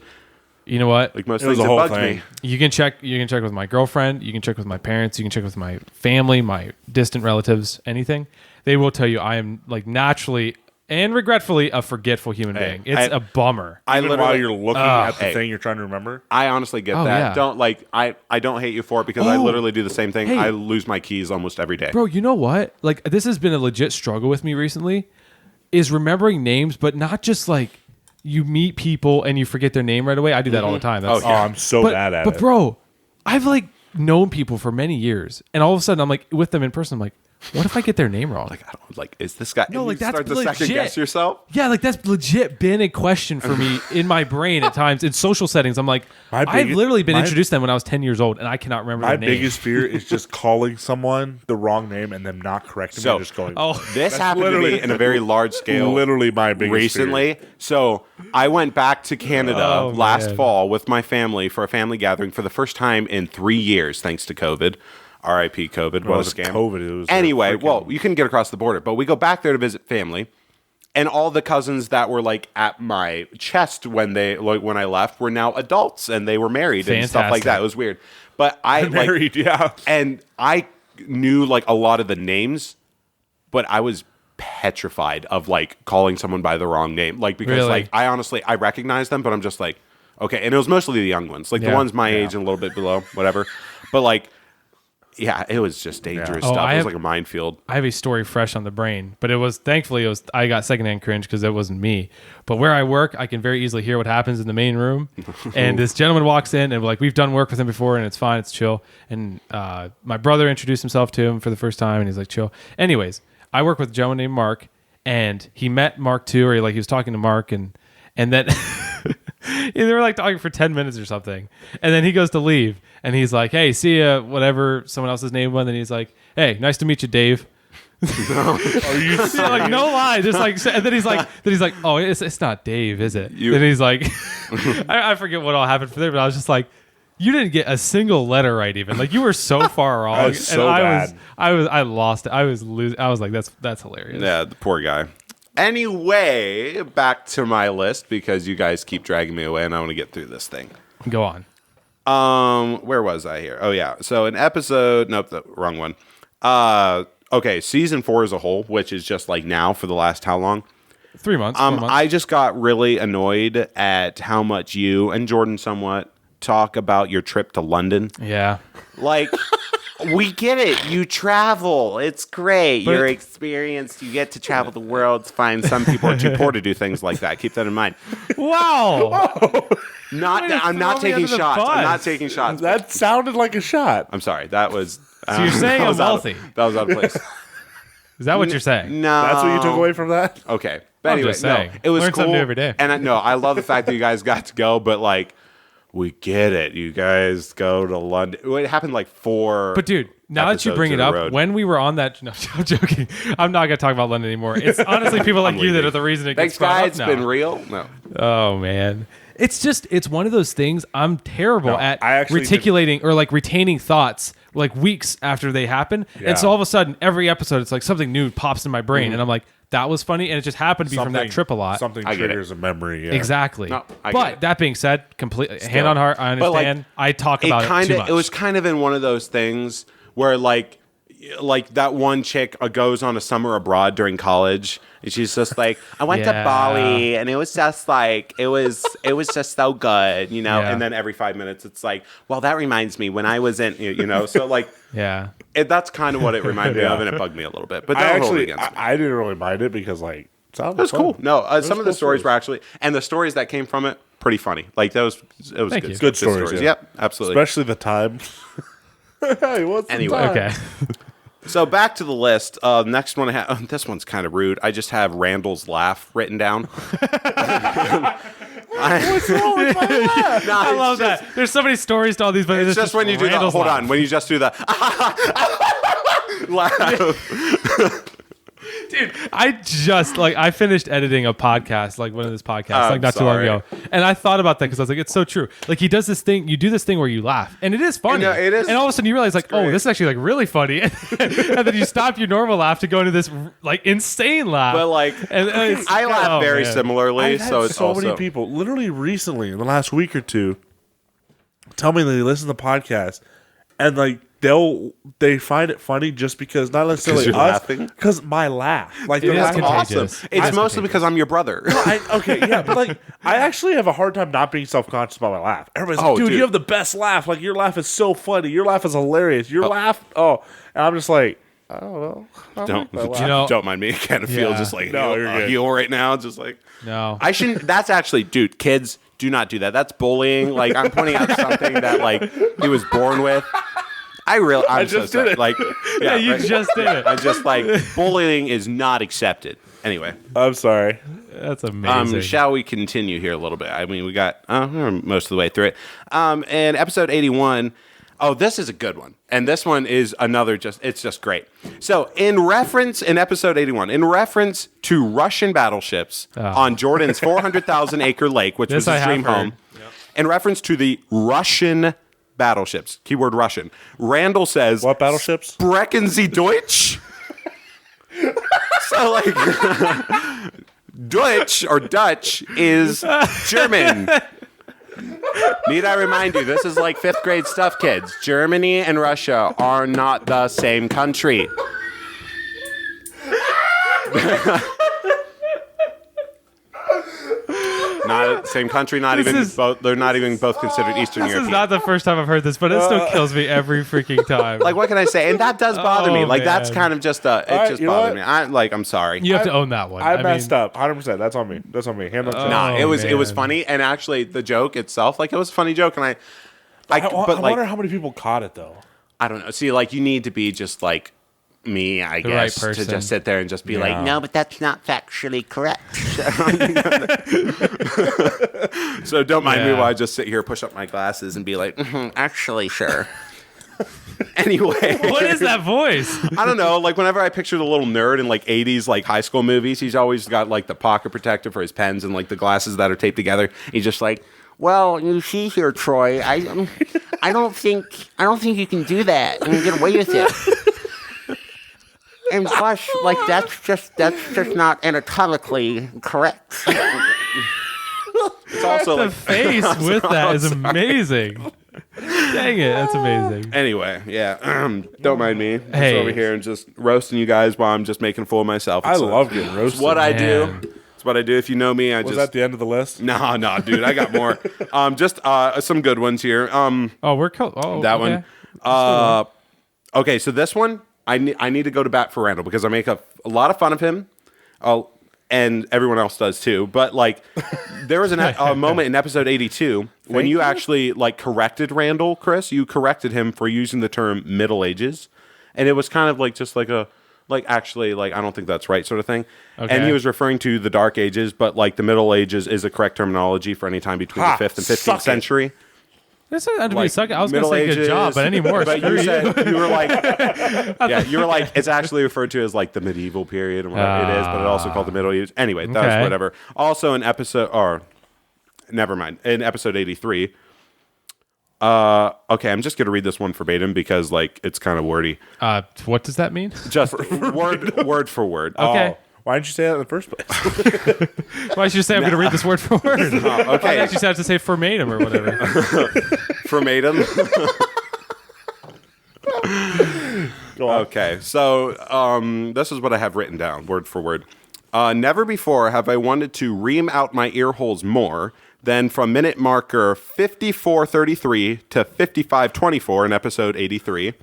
You know what? like most It was things. a It whole bugs thing. me. You can check with my girlfriend, you can check with my parents, you can check with my family, my distant relatives, anything. They will tell you I am like naturally and regretfully a forgetful human being. It's a bummer. I Even literally, while you're looking at the hey. thing you're trying to remember. I honestly get Oh, that. yeah. Don't like I don't hate you for it because I Oh. literally do the same thing. Hey. I lose my keys almost every day. Bro, you know what? Like this has been a legit struggle with me recently is remembering names, but not just like you meet people and you forget their name right away. I do that all the time. That's, Oh, I'm so bad at but it. bro, I've like known people for many years, and all of a sudden I'm like with them in person. I'm like, what if I get their name wrong? Like, I don't like. Is this guy? No, and like, you that's start to second legit. guess yourself. Yeah, like that's legit been a question for me in my brain at times in social settings. I'm like, I've literally been introduced to them when I was 10 years old, and I cannot remember My their name. biggest fear is just calling someone the wrong name and them not correcting me and just going, Oh, This happened to me in a very large scale. literally my biggest recently. fear. So I went back to Canada last man. fall with my family for a family gathering for the first time in 3 years, thanks to COVID. R.I.P. COVID. Well, What a it was scam. COVID. It was Anyway, freaking- well, you couldn't get across the border, but we go back there to visit family. And all the cousins that were like at my chest when I left were now adults and they were married and stuff like Fantastic. that. It was weird. But I like, married, yeah. and I knew like a lot of the names, but I was petrified of like calling someone by the wrong name. Like, because Really? like I honestly, I recognize them, but I'm just like, okay. And it was mostly the young ones, like the Yeah. ones my age and a little bit below, whatever. But like, yeah, it was just dangerous Oh, stuff. I It was have- like a minefield. I have a story fresh on the brain, but thankfully I got secondhand cringe because it wasn't me. But where I work, I can very easily hear what happens in the main room. And this gentleman walks in and like, we've done work with him before and it's fine, it's chill. And my brother introduced himself to him for the first time and he's like, chill. Anyways, I work with a gentleman named Mark and he met Mark too, or he was talking to Mark and then they were like talking for 10 minutes or something. And then he goes to leave and he's like, hey, see ya, whatever someone else's name was. And he's like, hey, nice to meet you, Dave. Are you Yeah, like no lie, just like, and then he's like, oh, it's not Dave, is it? And he's like, I forget what all happened for there, but I was just like, you didn't get a single letter right, even like you were so far wrong. That was so bad. I lost it. I was losing. I was like, that's hilarious. Yeah, the poor guy. Anyway, back to my list because you guys keep dragging me away and I want to get through this thing. Go on. Where was I here? Oh yeah. So an episode, nope, the wrong one. Okay, season 4 as a whole, which is just like now for the last how long? 3 months. 4 months. I just got really annoyed at how much you and Jordan somewhat talk about your trip to London. Yeah. Like, we get it. You travel. It's great. But- You're experienced. You get to travel the world. It's fine. Some people are too poor to do things like that. Keep that in mind. Wow. I'm not throw me taking under the shots. I'm bus. not taking shots. That sounded like a shot. I'm sorry. That was. So you're saying that I'm was out of- wealthy? That was out of place. Is that what you're saying? No. That's what you took away from that? Okay. But I'm anyway, just saying. no, it was Learn cool. something new every day. And I love the fact that you guys got to go, but like, we get it. You guys go to London. It happened like 4. But dude, now that you episodes bring in it a up, row. when we were on that, no, I'm joking. I'm not gonna talk about London anymore. It's honestly people like you that leaving. are the reason it Thanks, gets brought guys. up It's now. been real. No. Oh man, it's one of those things. I'm terrible No, at I actually reticulating or like retaining thoughts like weeks after they happen, and so Yeah. all of a sudden every episode it's like something new pops in my brain, Mm-hmm. and I'm like, that was funny, and it just happened to be from that trip a lot. Something I get it. triggers a memory. Yeah. Exactly. No, I get but it. that being said, completely hand on heart, I But, like, understand. I talk about it too much. It was kind of in one of those things where like that one chick goes on a summer abroad during college and she's just like, I went to Yeah. Bali and it was just like it was just so good, you know. Yeah. And then every 5 minutes it's like, well, that reminds me when I was in, you know. So like yeah. that's kind of what it reminded me Yeah. of, and it bugged me a little bit. But I don't hold it actually, against me. I didn't really mind it because like it It was cool. No, some of the stories were actually, and the stories that came from it, pretty funny. Like it was Thank good. you. Good stories, yeah. Yep, absolutely. especially the time. Hey, what's Anyway. the time? Okay. So back to the list. Next one I have. This one's kind of rude. I just have Randall's laugh written down. What's wrong with my laugh? No, I it's love just- that. There's so many stories to all these, but It's just when you do that. Randall's Hold laugh. on. When you just do the laugh. Dude, I finished editing a podcast, like one of this podcasts, I'm like not too long sorry. ago, and I thought about that because I was like, it's so true. Like he does this thing, you do this thing where you laugh, and it is funny. No, it is. And all of a sudden you realize, like, oh, great. this is actually like really funny, and then you stop your normal laugh to go into this like insane laugh. But like, and it's, I laugh oh, very man. similarly. I've had So it's so also many people, literally recently in the last week or two, tell me that they listen to the podcast and like they find it funny just because not necessarily 'Cause you're us, laughing? because my laugh, like It the is laugh. contagious. awesome. It It's is mostly contagious. because I'm your brother. Okay, yeah, but like I actually have a hard time not being self-conscious about my laugh. Everybody's like, Oh, dude, dude. you have the best laugh. Like your laugh is so funny. Your laugh is hilarious. Your laugh, and I'm just like, I don't know. I Don't like that laugh. You know- don't mind me. I kind of feel Yeah. just like No, heel, you're good. heel right now. Just like No. I shouldn't. That's actually, dude. Kids, do not do that. That's bullying. Like I'm pointing out something that like he was born with. I'm so just sorry. did it. Like, Yeah, you right. just did it. I'm just like, bullying is not accepted. Anyway, I'm sorry. That's amazing. shall we continue here a little bit? I mean, we got we're most of the way through it. In episode 81, this is a good one. And this one is another it's just great. So in episode 81, in reference to Russian battleships on Jordan's 400,000 acre lake, which was This I his have dream heard. home, in reference to the Russian battleships, keyword Russian, Randall says, What battleships? Sprechen Sie Deutsch? So, like, Deutsch or Dutch is German. Need I remind you, this is like 5th grade stuff, kids. Germany and Russia are not the same country. Not the same country, they're not even both considered Eastern This European. is not the first time I've heard this, but it still kills me every freaking time. Like, what can I say? And that does bother me. Oh, Like, that's man. kind of just it right, just you know bothered what? me. I'm sorry. you have to own that one. I mean, messed up. 100%. That's on me. That's on me. Hand on chest. Nah, Oh, it was man. funny, and actually the joke itself, like, it was a funny joke, and I but like wonder how many people caught it though. I don't know. See, like, you need to be just like me, I The right guess, to person. just sit there and just be Yeah. like, no, but that's not factually correct. So don't mind me Yeah. while I just sit here, push up my glasses, and be like, actually, sure. Anyway, What is that voice? I don't know. Like, whenever I picture the little nerd in like 80s like high school movies, he's always got like the pocket protector for his pens and like the glasses that are taped together. He's just like, well, you see here, Troy, I don't think you can do that and get away with it. And plus, like, that's just not anatomically correct. It's also The like face with that is amazing. Dang it, that's amazing. anyway, yeah. Don't mind me. Just Hey. over here and just roasting you guys while I'm just making a fool of myself. I It's love getting roasted. It's what I do. Man. It's what I do. If you know me, I Was just that the end of the list? no, dude. I got more. Just some good ones here. That One. Okay, so this one, I need to go to bat for Randall because I make a lot of fun of him, and everyone else does too. But like, there was a moment in episode 82 when you actually like corrected Randall, Chris. You corrected him for using the term Middle Ages, and it was kind of like just like a actually I don't think that's right sort of thing. Okay. And he was referring to the Dark Ages, but like the Middle Ages is a correct terminology for any time between the 5th and 15th suck it. century. This is Like, suck. I was going to Middle say good Ages, job, but anymore. But screw you you. said you were like, yeah, you were like, it's actually referred to as like the medieval period and whatever it is, but it also called the Middle Ages. Anyway, that was Okay. whatever. Also, in never mind, in episode 83. Okay, I'm just gonna read this one verbatim because like it's kind of wordy. What does that mean? Just word for word. Okay. Oh, why didn't you say that in the first place? Why should you say I'm going to read this word for word? I Okay, actually have to say verbatim or whatever. verbatim. Go on. Okay, so this is what I have written down, word for word. Never before have I wanted to ream out my ear holes more than from minute marker 54:33 to 55:24 in episode 83.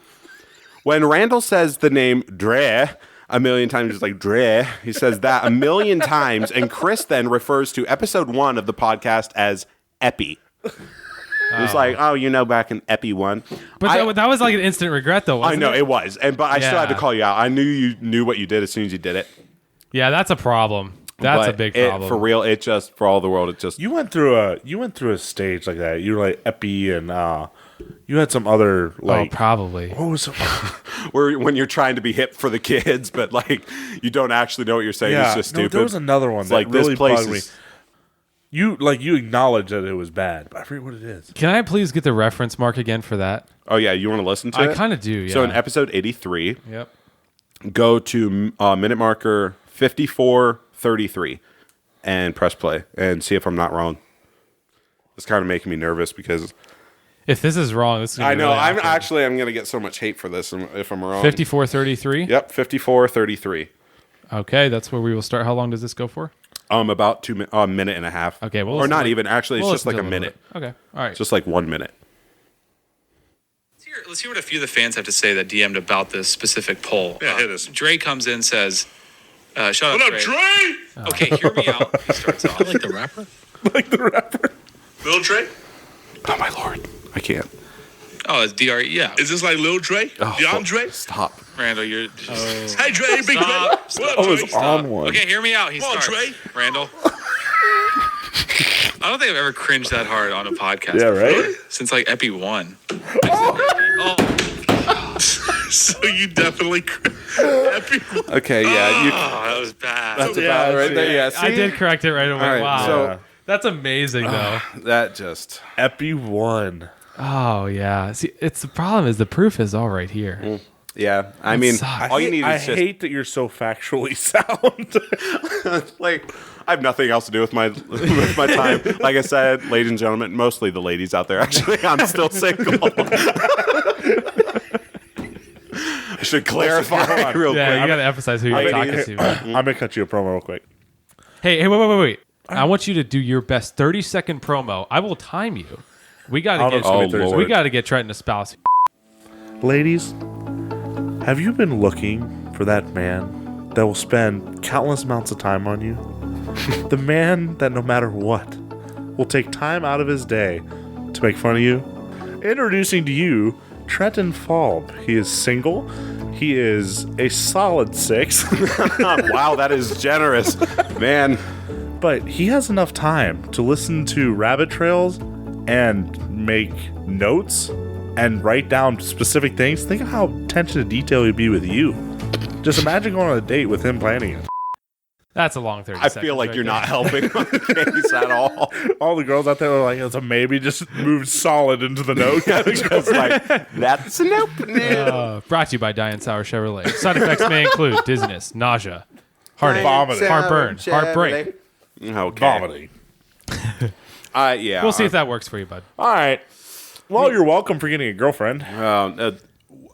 When Randall says the name Dre a million times, just like Dre, he says that a million times, and Chris then refers to episode 1 of the podcast as Epi. It's like, back in Epi 1. But that was like an instant regret, though, I wasn't know it? it was, but I still had to Yeah. call you out. I knew you knew what you did as soon as you did it. Yeah, that's a problem. That's a But big problem. for real. It just for all the world. It just You went through a stage like that. You were like Epi and you had some other like probably. what was it? when you're trying to be hip for the kids, but like you don't actually know what you're saying. It's just no, stupid. there was another one that like really this place bugged me. is. You acknowledge that it was bad, but I forget what it is. Can I please get the reference mark again for that? Oh yeah, you want to listen to I it? kind of do, yeah. So in episode 83, Yep. go to minute marker 54:33 and press play and see if I'm not wrong. It's kind of making me nervous because If this is wrong, this is gonna I be know really I'm awkward. going to get so much hate for this if I'm wrong. 54:33? Yep, 54:33. Okay, that's where we will start. How long does this go for? About a minute and a half. Okay, well, or let's not do- even. Actually, it's We'll just listen like to a it little minute. bit. Okay, all right. It's just like 1 minute. Let's hear what a few of the fans have to say that DM'd about this specific poll. Yeah, hit us. Dre comes in, says, "Shut up, What up, Dre." Dre? Okay, hear me out. He starts off. Like the rapper? Like the rapper. Little Dre? Oh my lord, I can't. Oh, it's DRE. Yeah. Is this like Lil Dre? DeAndre? Stop. Randall, you're. Hey, Dre, big Dre. Stop. What I up, was Dre? on one. Okay, hear me out. He Come on, starts. Trey. Randall. I don't think I've ever cringed that hard on a podcast. Yeah, right? before, since like Epi 1. Oh, So you definitely epic. Okay, yeah. that was bad. That's about right there. Yeah, I see? did correct it right away. All right, Wow. so- That's amazing, though. That just. Epi 1. Oh, yeah. See, the problem is the proof is all right here. Yeah, I mean, sucks. all you need I is just hate that you're so factually sound. like I have nothing else to do with my time. Like I said, ladies and gentlemen, mostly the ladies out there. Actually, I'm still single. I should clarify real Yeah, you quick. got to emphasize who you're talking to. Man. I'm going to cut you a promo real quick. Hey, wait. I want you to do your best 30-second promo. I will time you. We got I to don't know if it's get. gonna be 30 We seconds. got to get Trenton a spouse. Ladies, have you been looking for that man that will spend countless amounts of time on you? The man that no matter what will take time out of his day to make fun of you? Introducing to you Trenton Falb. He is single. He is a solid 6, Wow, that is generous, man. but he has enough time to listen to rabbit trails and make notes and write down specific things. Think of how attention to detail he'd be with you. Just imagine going on a date with him planning it. That's a long 30 I seconds. feel like right you're there. not helping my case at all. All the girls out there were like, it's a maybe, just moved solid into the note. Just like that's a nope. Brought to you by Diane Sauer Chevrolet. Side effects may include dizziness, nausea, heartache, Vomiting. heartburn, heartbreak. Okay. Vomiting. Yeah. We'll see if that works for you, bud. All right. Well, you're welcome for getting a girlfriend.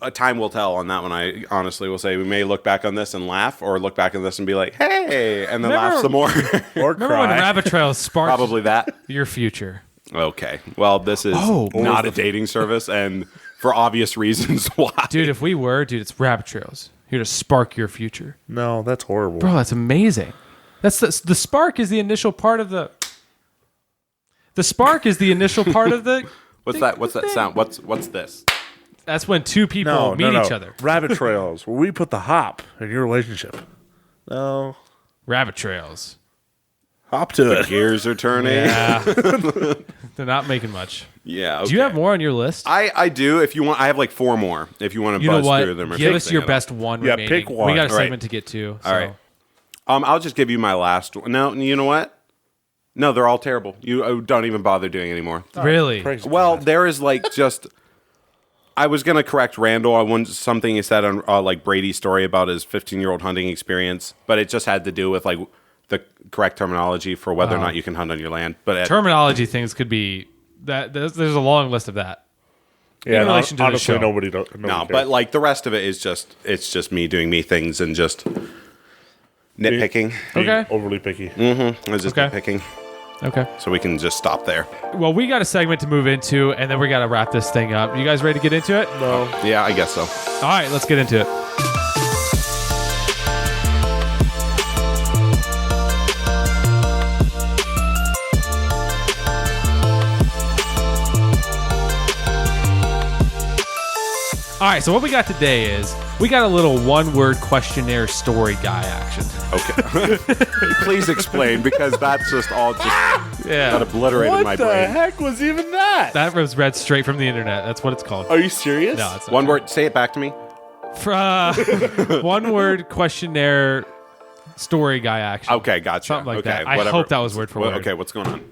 A time will tell on that one. I honestly will say we may look back on this and laugh, or look back on this and be like, "Hey," and then laugh some more. Or Remember when cry. rabbit trails sparked Probably that. your future? Okay. Well, this is Oh. not a dating service, and for obvious reasons why. Dude, if we were, it's rabbit trails. Here to spark your future. No, that's horrible. Bro, that's amazing. That's the spark is the initial part of the. The spark is the initial part of the. What's that? What's that sound? What's this? That's when two people No, meet no. each other. Rabbit trails, where we put the hop in your relationship. No. Rabbit trails. Hop to it. Gears are turning. Yeah. They're not making much. Yeah. Do you have more on your list? I do. If you want, I have like 4 more. If you want to You know buzz what? through them, or Give us something, your I don't- best one. Yeah, remaining. pick one. We got a All right. segment to get to. So. All right. I'll just give you my last one. No, you know what? No, they're all terrible. You don't even bother doing anymore. Really? Praise Well, God. there is like just. I was gonna correct Randall on something he said on like Brady's story about his 15-year-old hunting experience, but it just had to do with like the correct terminology for whether or not you can hunt on your land. But Terminology things could be that. There's a long list of that. yeah, in relation to the honestly, show. nobody no, cares. but like the rest of it is just me doing me things and just nitpicking. Being Okay. overly picky. It's just Okay. nitpicking. Okay. So we can just stop there. Well, we got a segment to move into, and then we got to wrap this thing up. You guys ready to get into it? No. Yeah, I guess so. All right, let's get into it. All right, so what we got today is we got a little one-word questionnaire story guy action. Okay. Please explain, because that's just all just Yeah. got obliterated What my the brain. heck was even that? That was read straight from the internet. That's what it's called. Are you serious? No, it's not. One word. Say it back to me. One-word questionnaire story guy action. Okay, gotcha. Something like okay, that. I whatever. hope that was word for word. Okay, what's going on?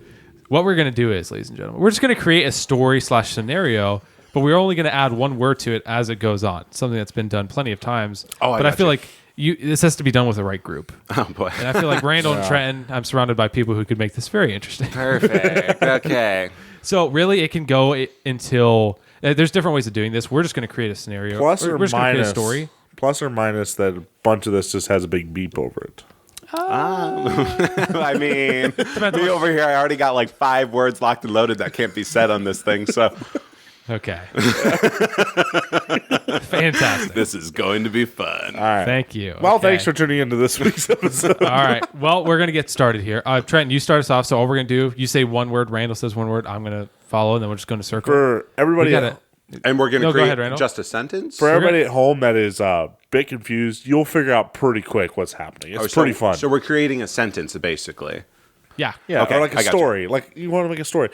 What we're going to do is, ladies and gentlemen, we're just going to create a story/scenario, but we're only going to add one word to it as it goes on. Something that's been done plenty of times. Oh, I but I gotcha. feel like this has to be done with the right group. Oh boy. And I feel like Randall and Trenton, I'm surrounded by people who could make this very interesting. Perfect. Okay. So really, it can go until there's different ways of doing this. We're just going to create a scenario. Plus we're or just gonna create minus. a story. Plus or minus that a bunch of this just has a big beep over it. I mean, me over here, I already got like 5 words locked and loaded that can't be said on this thing. So Okay. Fantastic. this is going to be fun. All right. Thank you. Well, Okay. thanks for tuning into this week's episode. All right. Well, we're going to get started here. Trenton, you start us off. So all we're going to do, you say one word, Randall says one word, I'm going to follow, and then we're just going to circle. For everybody, We gotta- And we're going to No, go create ahead, Randall. just a sentence? For everybody at home that is a bit confused, you'll figure out pretty quick what's happening. It's pretty fun. So we're creating a sentence, basically. Yeah. Yeah, Okay, or like I a got you. story. Like you want to make a story.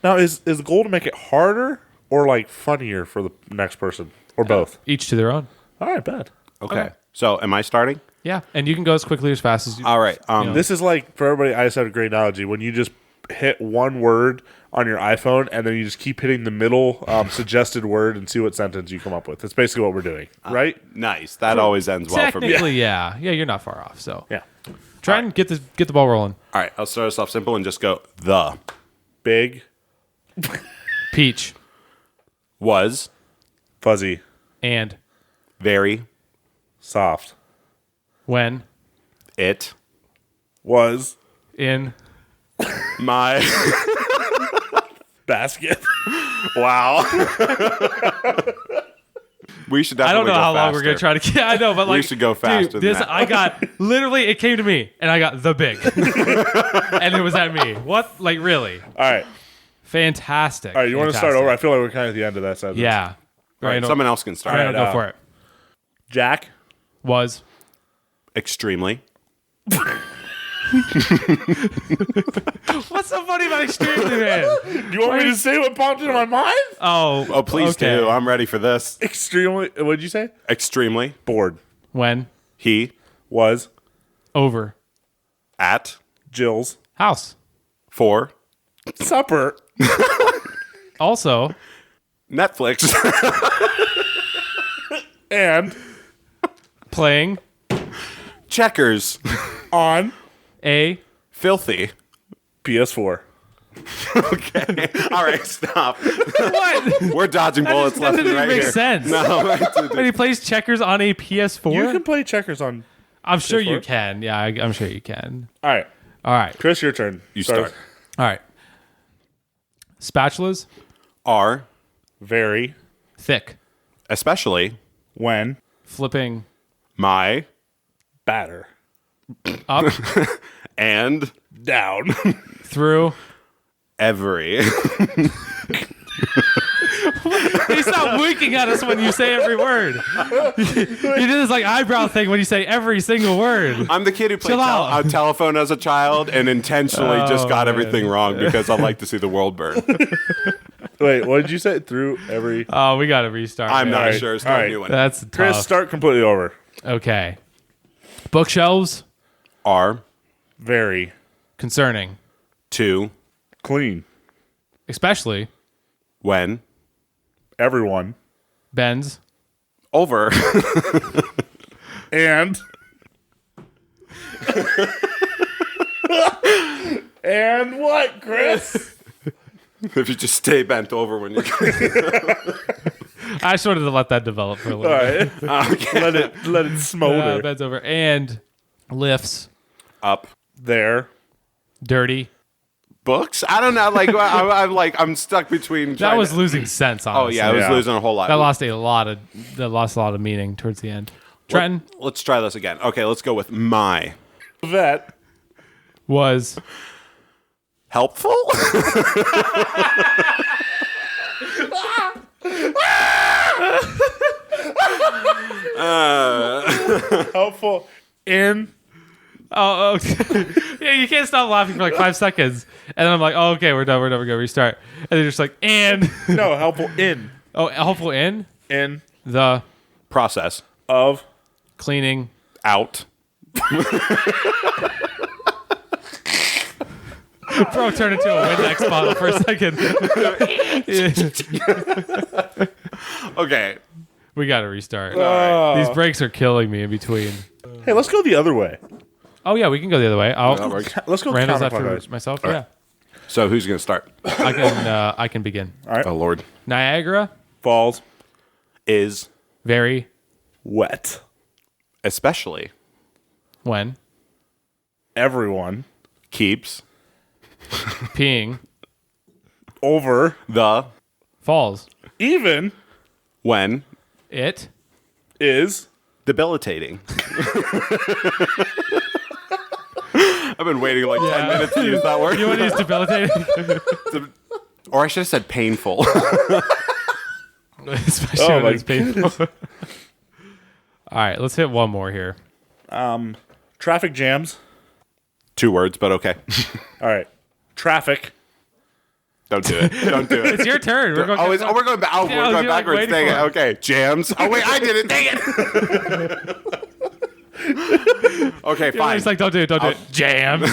Now, is the goal to make it harder or like funnier for the next person, or both? Each to their own. All right, bad. Okay. So am I starting? Yeah. And you can go as quickly or as fast as you. All right. This is like for everybody. I just had a great analogy when you just hit one word on your iPhone and then you just keep hitting the middle suggested word and see what sentence you come up with. That's basically what we're doing, right? Nice. That always ends well for me. Technically, yeah. Yeah, you're not far off. So Yeah. try and get the ball rolling. All right. I'll start us off simple and just go the Big, Peach was fuzzy, and very soft, when it was in my basket. wow. We should I don't definitely know go how long we're gonna faster. try to. I know, but like should go faster Dude, than this that. I got literally. It came to me, and I got the big, and it was at me. What? Like really? All right. Fantastic. All right. You want to start over? I feel like we're kind of at the end of that sentence. Yeah. All right, someone else can start. All right, All right, go for it. Jack Was Extremely. what's so funny about extremely, man? Do you want me to say what popped into my mind? Oh, Please okay. do. I'm ready for this. Extremely. What'd you say? Extremely. Bored. When He Was over at Jill's house. for supper. Also, Netflix. And playing Checkers. on a Filthy. PS4. Okay. All right, stop. what? We're dodging bullets That left and doesn't right make here. sense. No, When he plays checkers on a PS4, You can play checkers on. I'm sure you PS4? can. Yeah, I'm sure you can. All right, All right. Chris, your turn. You start. All right. Spatulas, Are Very thick, especially when flipping my batter up and down. through. every. Please stop winking at us when you say every word. You do this like eyebrow thing when you say every single word. I'm the kid who played Chill out. a telephone as a child and intentionally just got man. everything wrong because I like to see the world burn. Wait, what did you say? Through every. Oh, we got to restart. I'm man. not right. sure. All Start right. a new one. That's Chris, tough. start completely over. Okay. Bookshelves, Are Very concerning, to clean. especially when Everyone bends over and and what, Chris? if you just stay bent over when you. I just wanted to let that develop for a All little bit. right, let it smolder. Bends over and lifts Up There, dirty. books. I don't know. Like I'm stuck between. That trying was to- losing sense. Oh Honestly. yeah, I was Yeah. losing a whole lot. That lost a lot of meaning towards the end. Trenton Let's try this again. Okay, let's go with my vet, was helpful. helpful in. oh yeah, you can't stop laughing for like 5 seconds, and then I'm like, oh, okay, we're done, we're gonna restart, and they're just like, and No, helpful in helpful in the Process of cleaning out. bro turned into a Windex bottle for a second. Yeah. Okay. We gotta restart. Oh. These breaks are killing me in between. Hey, let's go the other way. Oh yeah, we can go the other way. Let's go Randall's after counterclockwise. myself. Yeah, So who's gonna start? I can begin. Oh Lord. Niagara, Falls Is very wet. especially when Everyone keeps peeing over the falls. even when It is debilitating. I've been waiting like 10 minutes to use that word. You want to use debilitating? Or I should have said painful. Especially Oh when my it's painful. All right, let's hit one more here. Traffic jams. 2 words, but okay. All right. Traffic. Don't do it. Don't do it. It's your turn. We're going, We're going back. Oh, Yeah, we're going you're, like, backwards. waiting Dang it. for it. Okay. Jams. Oh, wait, I did it. Dang it. Okay, fine. It's like, don't do it. Don't do it. Jam.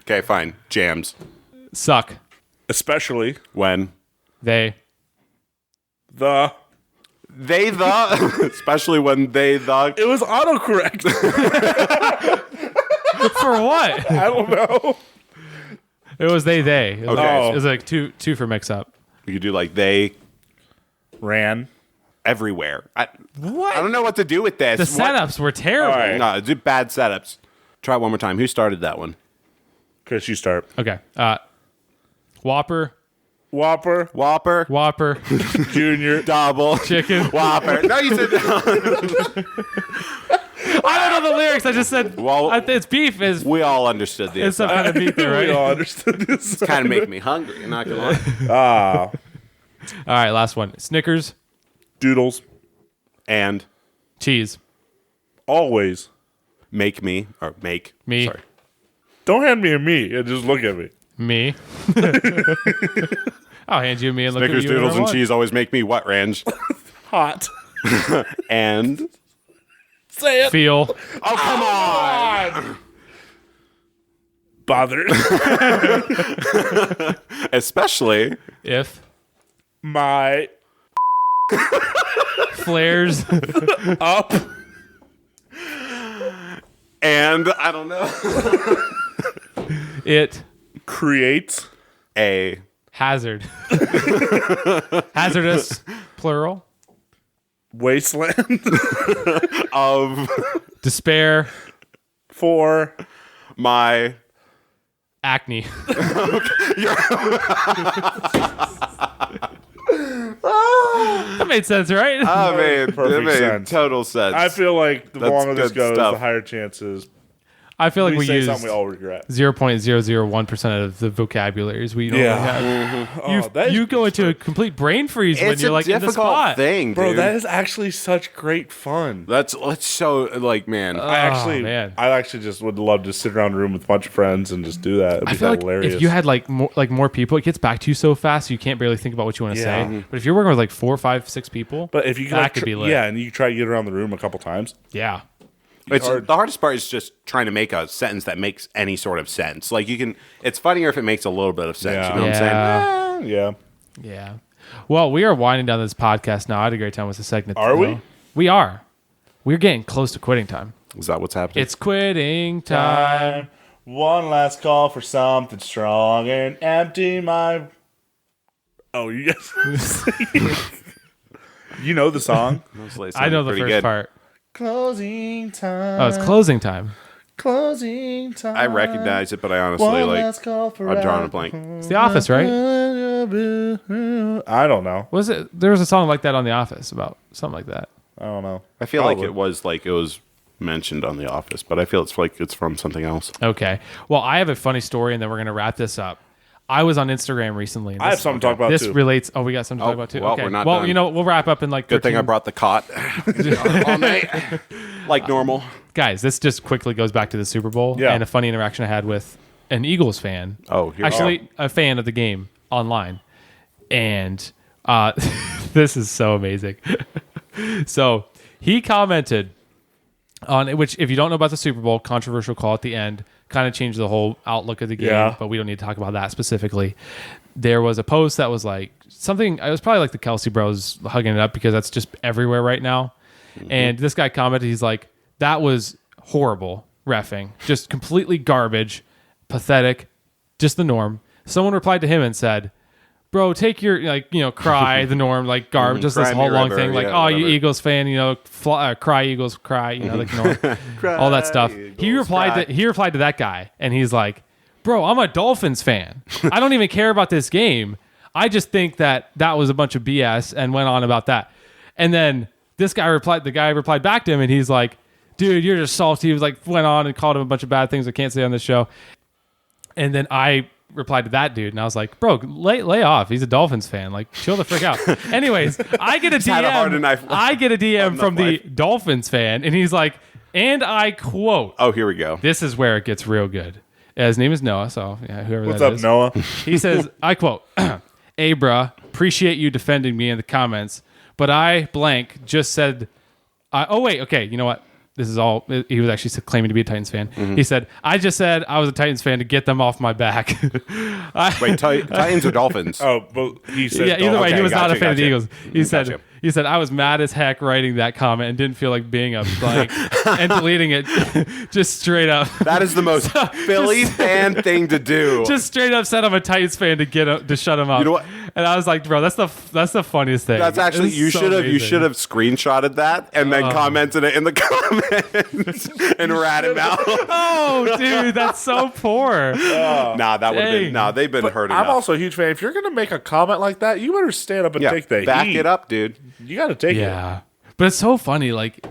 Okay, fine. Jams. Suck. Especially When? They. the. Especially when It was autocorrect. For what? I don't know. It was they. It was, Okay. it was like two for mix up. You could do like they Ran. everywhere. What? I don't know what to do with this. The setups were terrible. All right. No, do bad setups. Try it one more time. Who started that one? Chris, you start. Okay. Whopper. Whopper. Whopper. Junior. Double. Chicken. Whopper. No, you said I don't know the lyrics. I just said Well- it's beef. we all understood the It's some kind of beef there, We all right? understood this. kind of make me hungry. I'm not gonna lie. Ah. All right, last one. Snickers. Doodles. And Cheese. Always. make. Me. Sorry. Don't hand me a me and just look at me. Me. I'll hand you me and look Snickers, at you. doodles, and want. cheese always make me what, Range? Hot. And Say it. Feel. oh, come on! Bothered. Especially If. My Flares. up. and I don't know. It. Creates. A Hazard. Hazardous. Plural. Wasteland. of Despair. For. my Acne. That made sense, right? I mean, Perfect it made sense. total sense. I feel like the That's longer this good goes, stuff. the higher chances I feel like we we say used something we all regret. 0.001% of the vocabularies we normally have. Oh, that is You go into a complete brain freeze when it's you're a like in the difficult spot. thing, Bro, dude. that is actually such great fun. Let's show like man. man. I actually just would love to sit around a room with a bunch of friends and just do that. It'd I be feel like hilarious. if you had like more people, it gets back to you so fast you can't barely think about what you want to Yeah. say. But if you're working with like 4, 5, 6 people, but if you could, that like, could be lit. yeah, and you try to get around the room a couple times. yeah. It's hard. the hardest part is just trying to make a sentence that makes any sort of sense. Like you can, it's funnier if it makes a little bit of sense. Yeah. You know what I'm saying? Yeah. Yeah, Well, we are winding down this podcast now. I had a great time with the segment. Are we? though. We are. We're getting close to quitting time. Is that what's happening? It's quitting time. One last call for something strong and empty my. Oh, you guys. You know the song. Honestly, it I know sounded the pretty first good. part. Closing time. Oh, it's closing time. Closing time. I recognize it, but I honestly One like. last call for I'm drawing a blank. It's The Office, right? I don't know. Was it? There was a song like that on The Office about something like that. I don't know. I feel like Probably. it was mentioned on The Office, but I feel it's like it's from something else. Okay. Well, I have a funny story, and then we're gonna wrap this up. I was on Instagram recently. And I have something to talk about This too. relates. Oh, we got something to talk about too. well, okay. we're not well, done. you know, we'll wrap up in like. Good thing I 13 brought the cot all night, like normal. Guys, this just quickly goes back to the Super Bowl Yeah. and a funny interaction I had with an Eagles fan. Oh, here we Actually, a fan of the game online. And this is so amazing. So he commented on it, which, if you don't know about the Super Bowl, controversial call at the end, kind of changed the whole outlook of the game, Yeah. but we don't need to talk about that specifically. There was a post that was like something, it was probably like the Kelsey bros hugging it up because that's just everywhere right now. And this guy commented, he's like, that was horrible reffing, just completely garbage, pathetic, just the norm. Someone replied to him and said, bro, take your, like, you know, cry, the norm, like garbage, just this Cry me whole long river, thing, like, yeah, oh, you whatever. Eagles fan, you know, cry Eagles, cry, you know, like norm, all that stuff. He Eagles, cry. replied to that guy, and he's like, bro, I'm a Dolphins fan. I don't even care about this game. I just think that was a bunch of BS, and went on about that. And then the guy replied back to him, and he's like, dude, you're just salty. He was like, went on and called him a bunch of bad things I can't say on this show. And then I replied to that dude, and I was like, bro, lay off. He's a Dolphins fan. Like, chill the frick out. Anyways, I get a had a harder DM. knife- I get a DM enough from the life. Dolphins fan, and he's like, and I quote, Oh, here we go. this is where it gets real good. His name is Noah, so yeah, whoever What's that up, is. Noah? He says, I quote, "Hey, bruh, appreciate you defending me in the comments, but I blank just said, oh, wait, okay, you know what? This is all, he was actually claiming to be a Titans fan. He said, I just said I was a Titans fan to get them off my back. Wait, Titans or Dolphins? Oh, but he said, Yeah, either way, Okay, he was not a gotcha, fan of the gotcha. Eagles. He said, I was mad as heck writing that comment and didn't feel like being a blank and deleting it just straight up. That is the most Philly fan thing to do. Just straight up said I'm a Titans fan to shut him up. You know what? And I was like, bro, that's the funniest thing. That's actually It's you so should have amazing. screenshotted that and then commented it in the comments and rat him out. Oh, dude, that's so poor. Nah, that would have Dang. been. Nah, they've been hurt I'm enough. also a huge fan. If you're gonna make a comment like that, you better stand up and take the back heat. it up, dude. You got to take it. Yeah, but it's so funny. Like,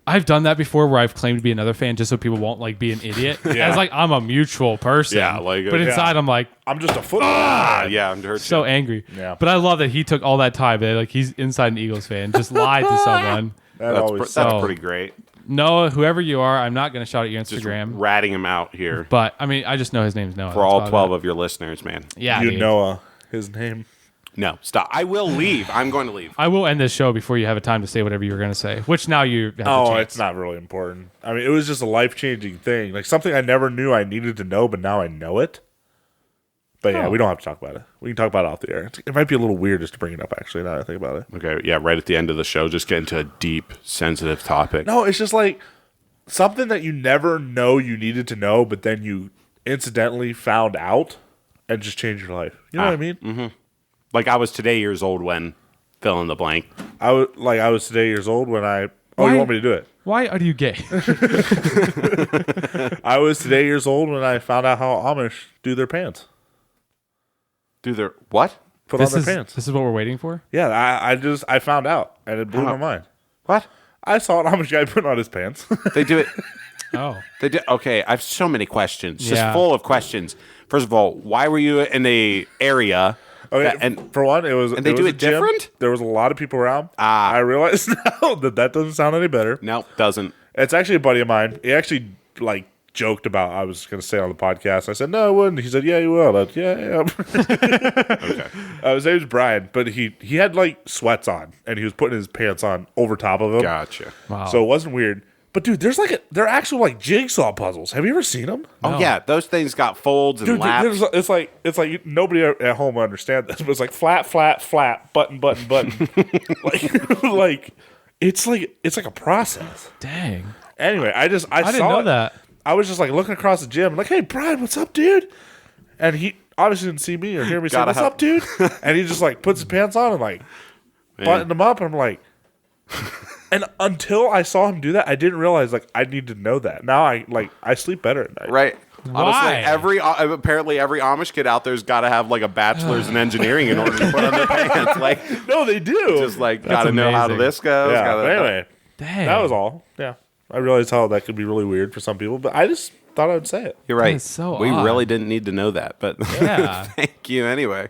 I've done that before, where I've claimed to be another fan just so people won't like be an idiot. Yeah. As like I'm a mutual person. Yeah, like, but yeah. inside I'm like I'm just a football. Yeah, I'm hurt. so angry. Yeah. But I love that he took all that time. That like he's inside an Eagles fan, just lied to someone. That That's, always that's so- pretty great. Noah, whoever you are, I'm not going to shout at your Just Instagram. ratting him out here But I mean, I just know his name's Noah. for That's all about 12 it. of your listeners, man. Yeah, you dude. know his name. No, stop. I will leave. I'm going to leave. I will end this show before you have a time to say whatever you were going to say. Which now you have the Oh, chance. it's not really important. I mean, it was just a life-changing thing. Like something I never knew I needed to know, but now I know it. But yeah, we don't have to talk about it. We can talk about it off the air. It might be a little weird just to bring it up, actually, now that I think about it. Okay, yeah, right at the end of the show, just get into a deep, sensitive topic. No, it's just like something that you never know you needed to know, but then you incidentally found out and just changed your life. You know what I mean? Like I was today years old when fill in the blank. I was today years old when I. Oh, Why- you want me to do it? Why are you gay? I was today years old when I found out how Amish do their pants. Do their what? Put this on is their pants. this is what we're waiting for. Yeah, I found out and it blew my mind. What? I saw an Amish guy putting on his pants. They do it. Oh, They do. Okay, I have so many questions. Just Yeah. full of questions. First of all, why were you in the area? Okay, that- and for one, it was and they was do a it gym. different? There was a lot of people around. Ah. I realized now that doesn't sound any better. no, doesn't. It's actually a buddy of mine. He actually like joked about I was going to say it on the podcast. I said no, I wouldn't. He said, "Yeah, you will." I said, yeah. Okay. His name's Brian, but he had like sweats on and he was putting his pants on over top of them. Gotcha. wow. So it wasn't weird. But dude, they're actual like jigsaw puzzles. Have you ever seen them? Oh yeah, those things got folds and Dude, laps. it's like nobody at home will understand this, but it's like flat, flat, flat, button, button, button. like it's like a process. dang! Anyway, I I saw didn't know it. that. I was just like looking across the gym, like, "Hey, Brian, what's up, dude?" And he obviously didn't see me or hear me say, Gotta "What's have- up, dude?" And he just like puts his pants on and like buttoned them up, and I'm like. And until I saw him do that, I didn't realize like I need to know that. Now I sleep better at night. Right. Why? Honestly, apparently every Amish kid out there's got to have like a bachelor's in engineering in order to put on their pants. Like, No, they do. just like got to know how amazing. this goes. yeah. gotta- But anyway, Dang, that was all. Yeah, I realized how that could be really weird for some people, but I just thought I'd say it. You're right. That's so we odd. really didn't need to know that, but Yeah. thank you anyway.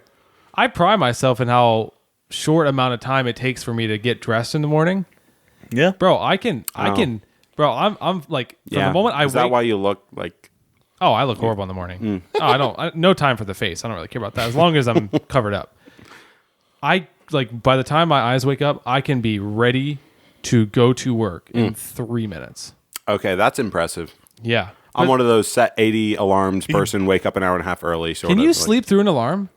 I pride myself in how short amount of time it takes for me to get dressed in the morning, Yeah, bro. I can, bro. I'm like from the moment I Is that wake. why you look like? Oh, I look horrible in the morning. Oh, no time for the face. I don't really care about that as long as I'm covered up. I like by the time my eyes wake up, I can be ready to go to work in 3 minutes. Okay, that's impressive. Yeah. I'm one of those set 80 alarms person. Wake up an hour and a half early. Sort Can of, you like- sleep through an alarm?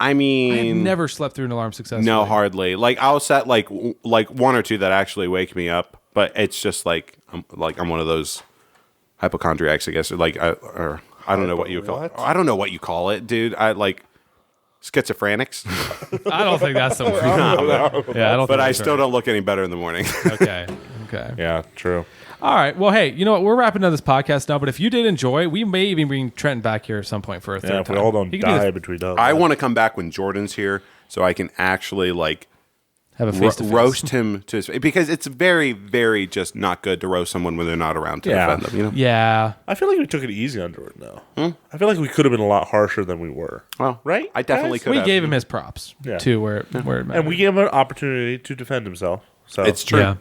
I I've mean, never slept through an alarm successfully. no, hardly. Like I'll set like one or two that actually wake me up, but it's just like I'm one of those hypochondriacs, I guess, or like or I don't know what you call it. What? I don't know what you call it, dude. I like schizophrenics, I don't think that's the word. Yeah, I don't. but think I that's still right. don't look any better in the morning. Okay. Okay. yeah, true. All right. Well, hey, you know what? We're wrapping up this podcast now, but if you did enjoy, we may even bring Trenton back here at some point for a third Yeah, if time. we all don't He can do die this- between us. I want to come back when Jordan's here, so I can actually like Have a face-to-face. roast him to his face. Because it's very, very just not good to roast someone when they're not around to Yeah. defend them, you know? Yeah. I feel like we took it easy under it, though. I feel like we could have been a lot harsher than we were. Well, Right? I definitely Guys? could We have. gave him his props, Yeah. too, where it mattered. And we gave him an opportunity to defend himself. So It's true. Yeah.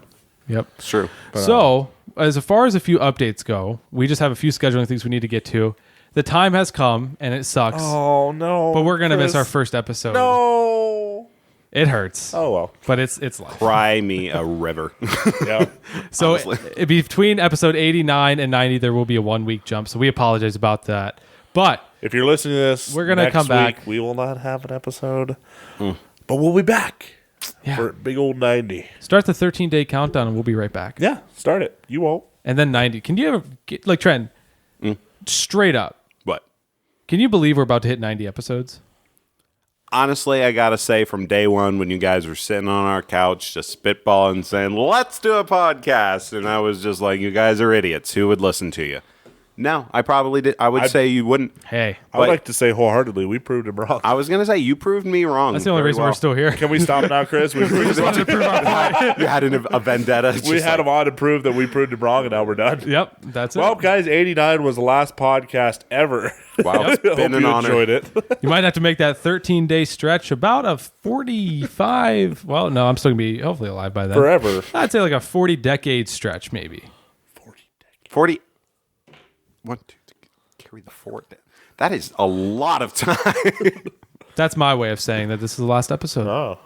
Yep. It's true. So, as far as a few updates go, we just have a few scheduling things we need to get to. The time has come, and it sucks. Oh, no. But we're going to miss Chris. our first episode. No. It hurts. Oh, well. But it's life. Cry me a river. Yeah. So honestly. between episode 89 and 90, there will be a 1 week jump. So we apologize about that. But If you're listening to this, We're gonna next come back. week, we will not have an episode, but we'll be back Yeah. for big old 90. start the 13-day countdown, and we'll be right back. Yeah, start it. You won't. And then 90. Can you ever get, like, Trent, straight up, What? can you believe we're about to hit 90 episodes? Honestly, I gotta say, from day one, when you guys were sitting on our couch just spitballing, saying, "Let's do a podcast," and I was just like, "You guys are idiots. Who would listen to you?" No, I probably did. I would say you wouldn't. Hey, I would But- like to say wholeheartedly, we proved him wrong. I was gonna say you proved me wrong. that's the only very reason well. we're still here. Can we stop now, Chris? We proved him wrong. You had a vendetta. It's We just had like, him on to prove that we proved him wrong, and now we're done. Yep, that's it. Well, guys, 89 was the last podcast ever. Wow, it's Hope been an you honor. enjoyed it. You might have to make that 13-day stretch about a 45. Well, no, I'm still going to be hopefully alive by then. Forever. I'd say like a 40-decade stretch, maybe. 40. 1, 2, 3. Carry the fort. That is a lot of time. That's my way of saying that this is the last episode. Oh.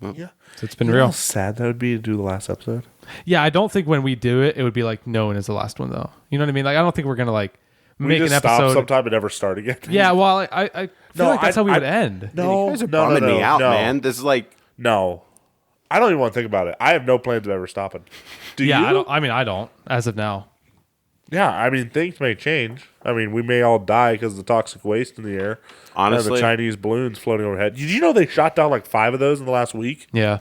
So it's been You know real. how sad that would be to do the last episode? Yeah, I don't think when we do it, it would be like known as the last one, though. You know what I mean? Like, I don't think we're going to like We make an just episode. stop sometime and never start again. Yeah, well, I feel No, like that's how we would I- end. No, You guys are no, bumming no, me out, no. man. This is like No. I don't even want to think about it. I have no plans of ever stopping. Do Yeah, you? I don't, as of now. Yeah, I mean, things may change. I mean, we may all die because of the toxic waste in the air. And the Honestly. Chinese balloons floating overhead. Did you know they shot down like 5 of those in the last week? Yeah.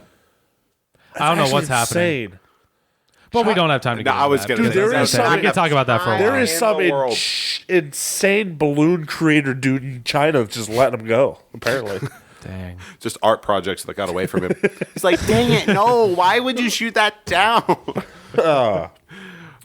I don't know what's happening. happening. But we don't have time to No, get I into was that. gonna Dude, say, there that's- is some- I can talk about that for a There while. is in some the world. insane balloon creator dude in China that's just letting them go, apparently. Dang. just art projects that got away from him. He's like, dang it, no, why would you shoot that down? All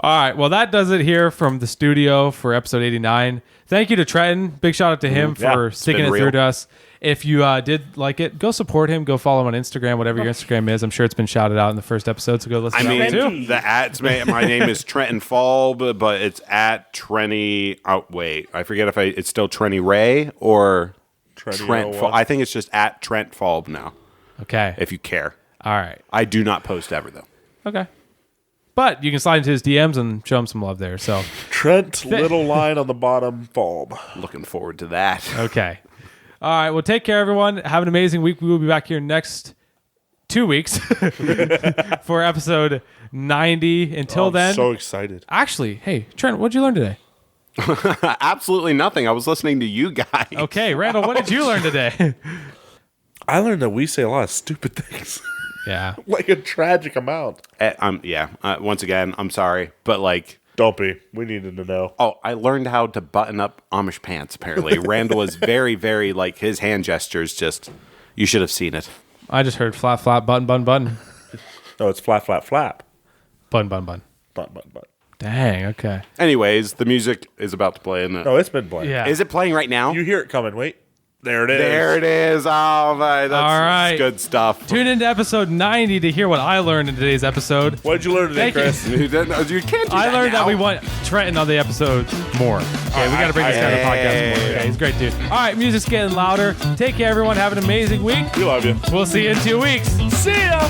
right. Well, that does it here from the studio for episode 89. Thank you to Trenton. Big shout out to him yeah, for it's sticking been it through real. to us. If you did like it, go support him. Go follow him on Instagram, whatever your Instagram is. I'm sure it's been shouted out in the first episode, so go listen I to that one mean, too. the ads. My name is Trenton Falb, but it's at Trenny. Oh, wait, I forget if it's still Trenny Ray or Trent. Falb. I think it's just at Trent Falb now. Okay. If you care, All right. I do not post ever though. Okay. But you can slide into his DMs and show him some love there. So, Trent, little line on the bottom, Falb. Looking forward to that. okay. All right. Well, take care, everyone. Have an amazing week. We will be back here next 2 weeks for episode 90. Until I'm then. so excited. Actually, hey, Trent, what'd you learn today? Absolutely nothing. I was listening to you guys. Okay, Randall, what did you learn today? I learned that we say a lot of stupid things, Yeah. like a tragic amount. Yeah. Once again, I'm sorry, but like. Don't be. We needed to know. Oh, I learned how to button up Amish pants, apparently. Randall is very, very, like, his hand gestures just, you should have seen it. I just heard flap, flap, button, button, button. No, it's flap, flap, flap. Button, button, button. Butt, butt, butt. Dang, okay. Anyways, the music is about to play. No, it's been blank. Yeah. Is it playing right now? You hear it coming. Wait. There it is. There it is. Oh, my. That's All right. good stuff. Tune into episode 90 to hear what I learned in today's episode. What did you learn today, Thank you. Chris? You can't do I that learned now. that we want Trenton on the episode more. Okay, we got to bring this guy to the podcast more. Okay, he's a great dude. All right, music's getting louder. Take care, everyone. Have an amazing week. We love you. We'll see you in 2 weeks. See ya.